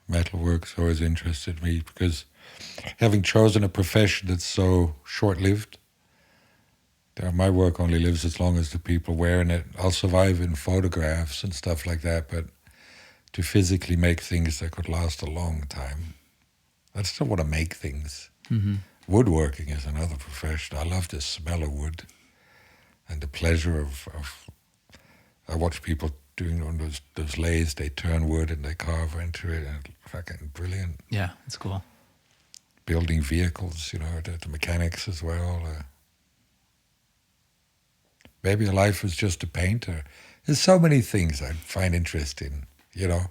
[SPEAKER 1] Metalwork's always interested me because having chosen a profession that's so short-lived, my work only lives as long as the people wearing it. I'll survive in photographs and stuff like that, but to physically make things that could last a long time, I still want to make things.
[SPEAKER 2] Mm-hmm.
[SPEAKER 1] Woodworking is another profession. I love the smell of wood and the pleasure of I watch people doing on those lathes, they turn wood and they carve into it, and fucking brilliant.
[SPEAKER 2] Yeah, that's cool.
[SPEAKER 1] Building vehicles, the mechanics as well. Maybe a life as just a painter. There's so many things I find interesting, to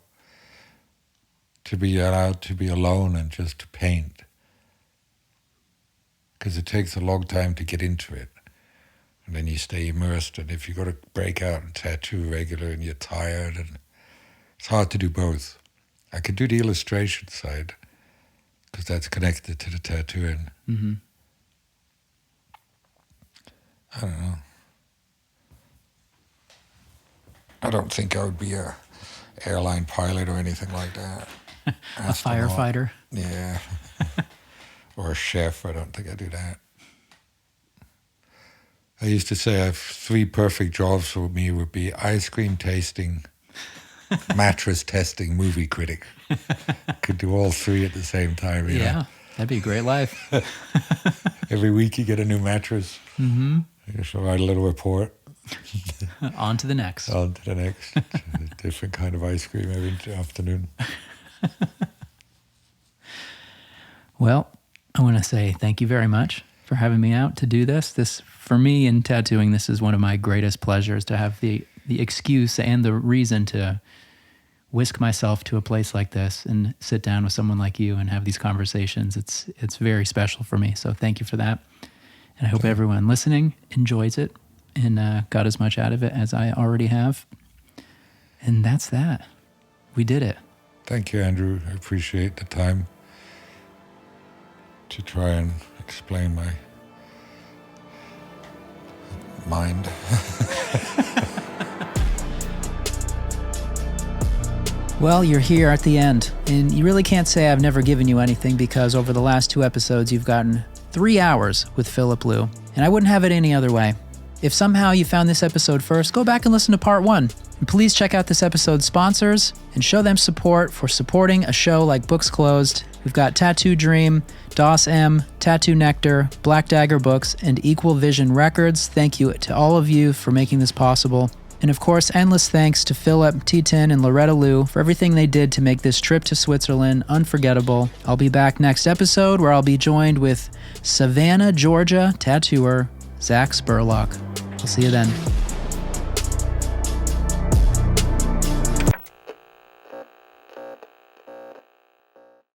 [SPEAKER 1] be allowed to be alone and just to paint. Because it takes a long time to get into it. And then you stay immersed, and if you got to break out and tattoo regular and you're tired, and it's hard to do both. I could do the illustration side, because that's connected to the tattooing.
[SPEAKER 2] Mm-hmm.
[SPEAKER 1] I don't know. I don't think I would be a airline pilot or anything like that.
[SPEAKER 2] A firefighter?
[SPEAKER 1] Yeah. Or a chef. I don't think I do that. I used to say I have 3 perfect jobs for me would be ice cream tasting, mattress testing, movie critic. Could do all 3 at the same time.
[SPEAKER 2] Yeah, that'd be a great life.
[SPEAKER 1] Every week you get a new mattress.
[SPEAKER 2] Mm-hmm.
[SPEAKER 1] You just write a little report.
[SPEAKER 2] On to the next.
[SPEAKER 1] On to the next. A different kind of ice cream every afternoon.
[SPEAKER 2] Well, I want to say thank you very much for having me out to do this. This, for me in tattooing, this is one of my greatest pleasures, to have the excuse and the reason to whisk myself to a place like this and sit down with someone like you and have these conversations. It's very special for me. So thank you for that. And I hope everyone listening enjoys it and got as much out of it as I already have. And that's that. We did it.
[SPEAKER 1] Thank you, Andrew. I appreciate the time to try and explain my mind.
[SPEAKER 2] Well, you're here at the end, and you really can't say I've never given you anything, because over the last 2 episodes, you've gotten 3 hours with Philip Leu, and I wouldn't have it any other way. If somehow you found this episode first, go back and listen to part 1. And please check out this episode's sponsors and show them support for supporting a show like Books Closed. We've got Tattoo Dream, DOS M, Tattoo Nectar, Black Dagger Books, and Equal Vision Records. Thank you to all of you for making this possible. And of course, endless thanks to Philip, T10, and Loretta Leu for everything they did to make this trip to Switzerland unforgettable. I'll be back next episode, where I'll be joined with Savannah, Georgia tattooer Zach Spurlock. I'll see you then.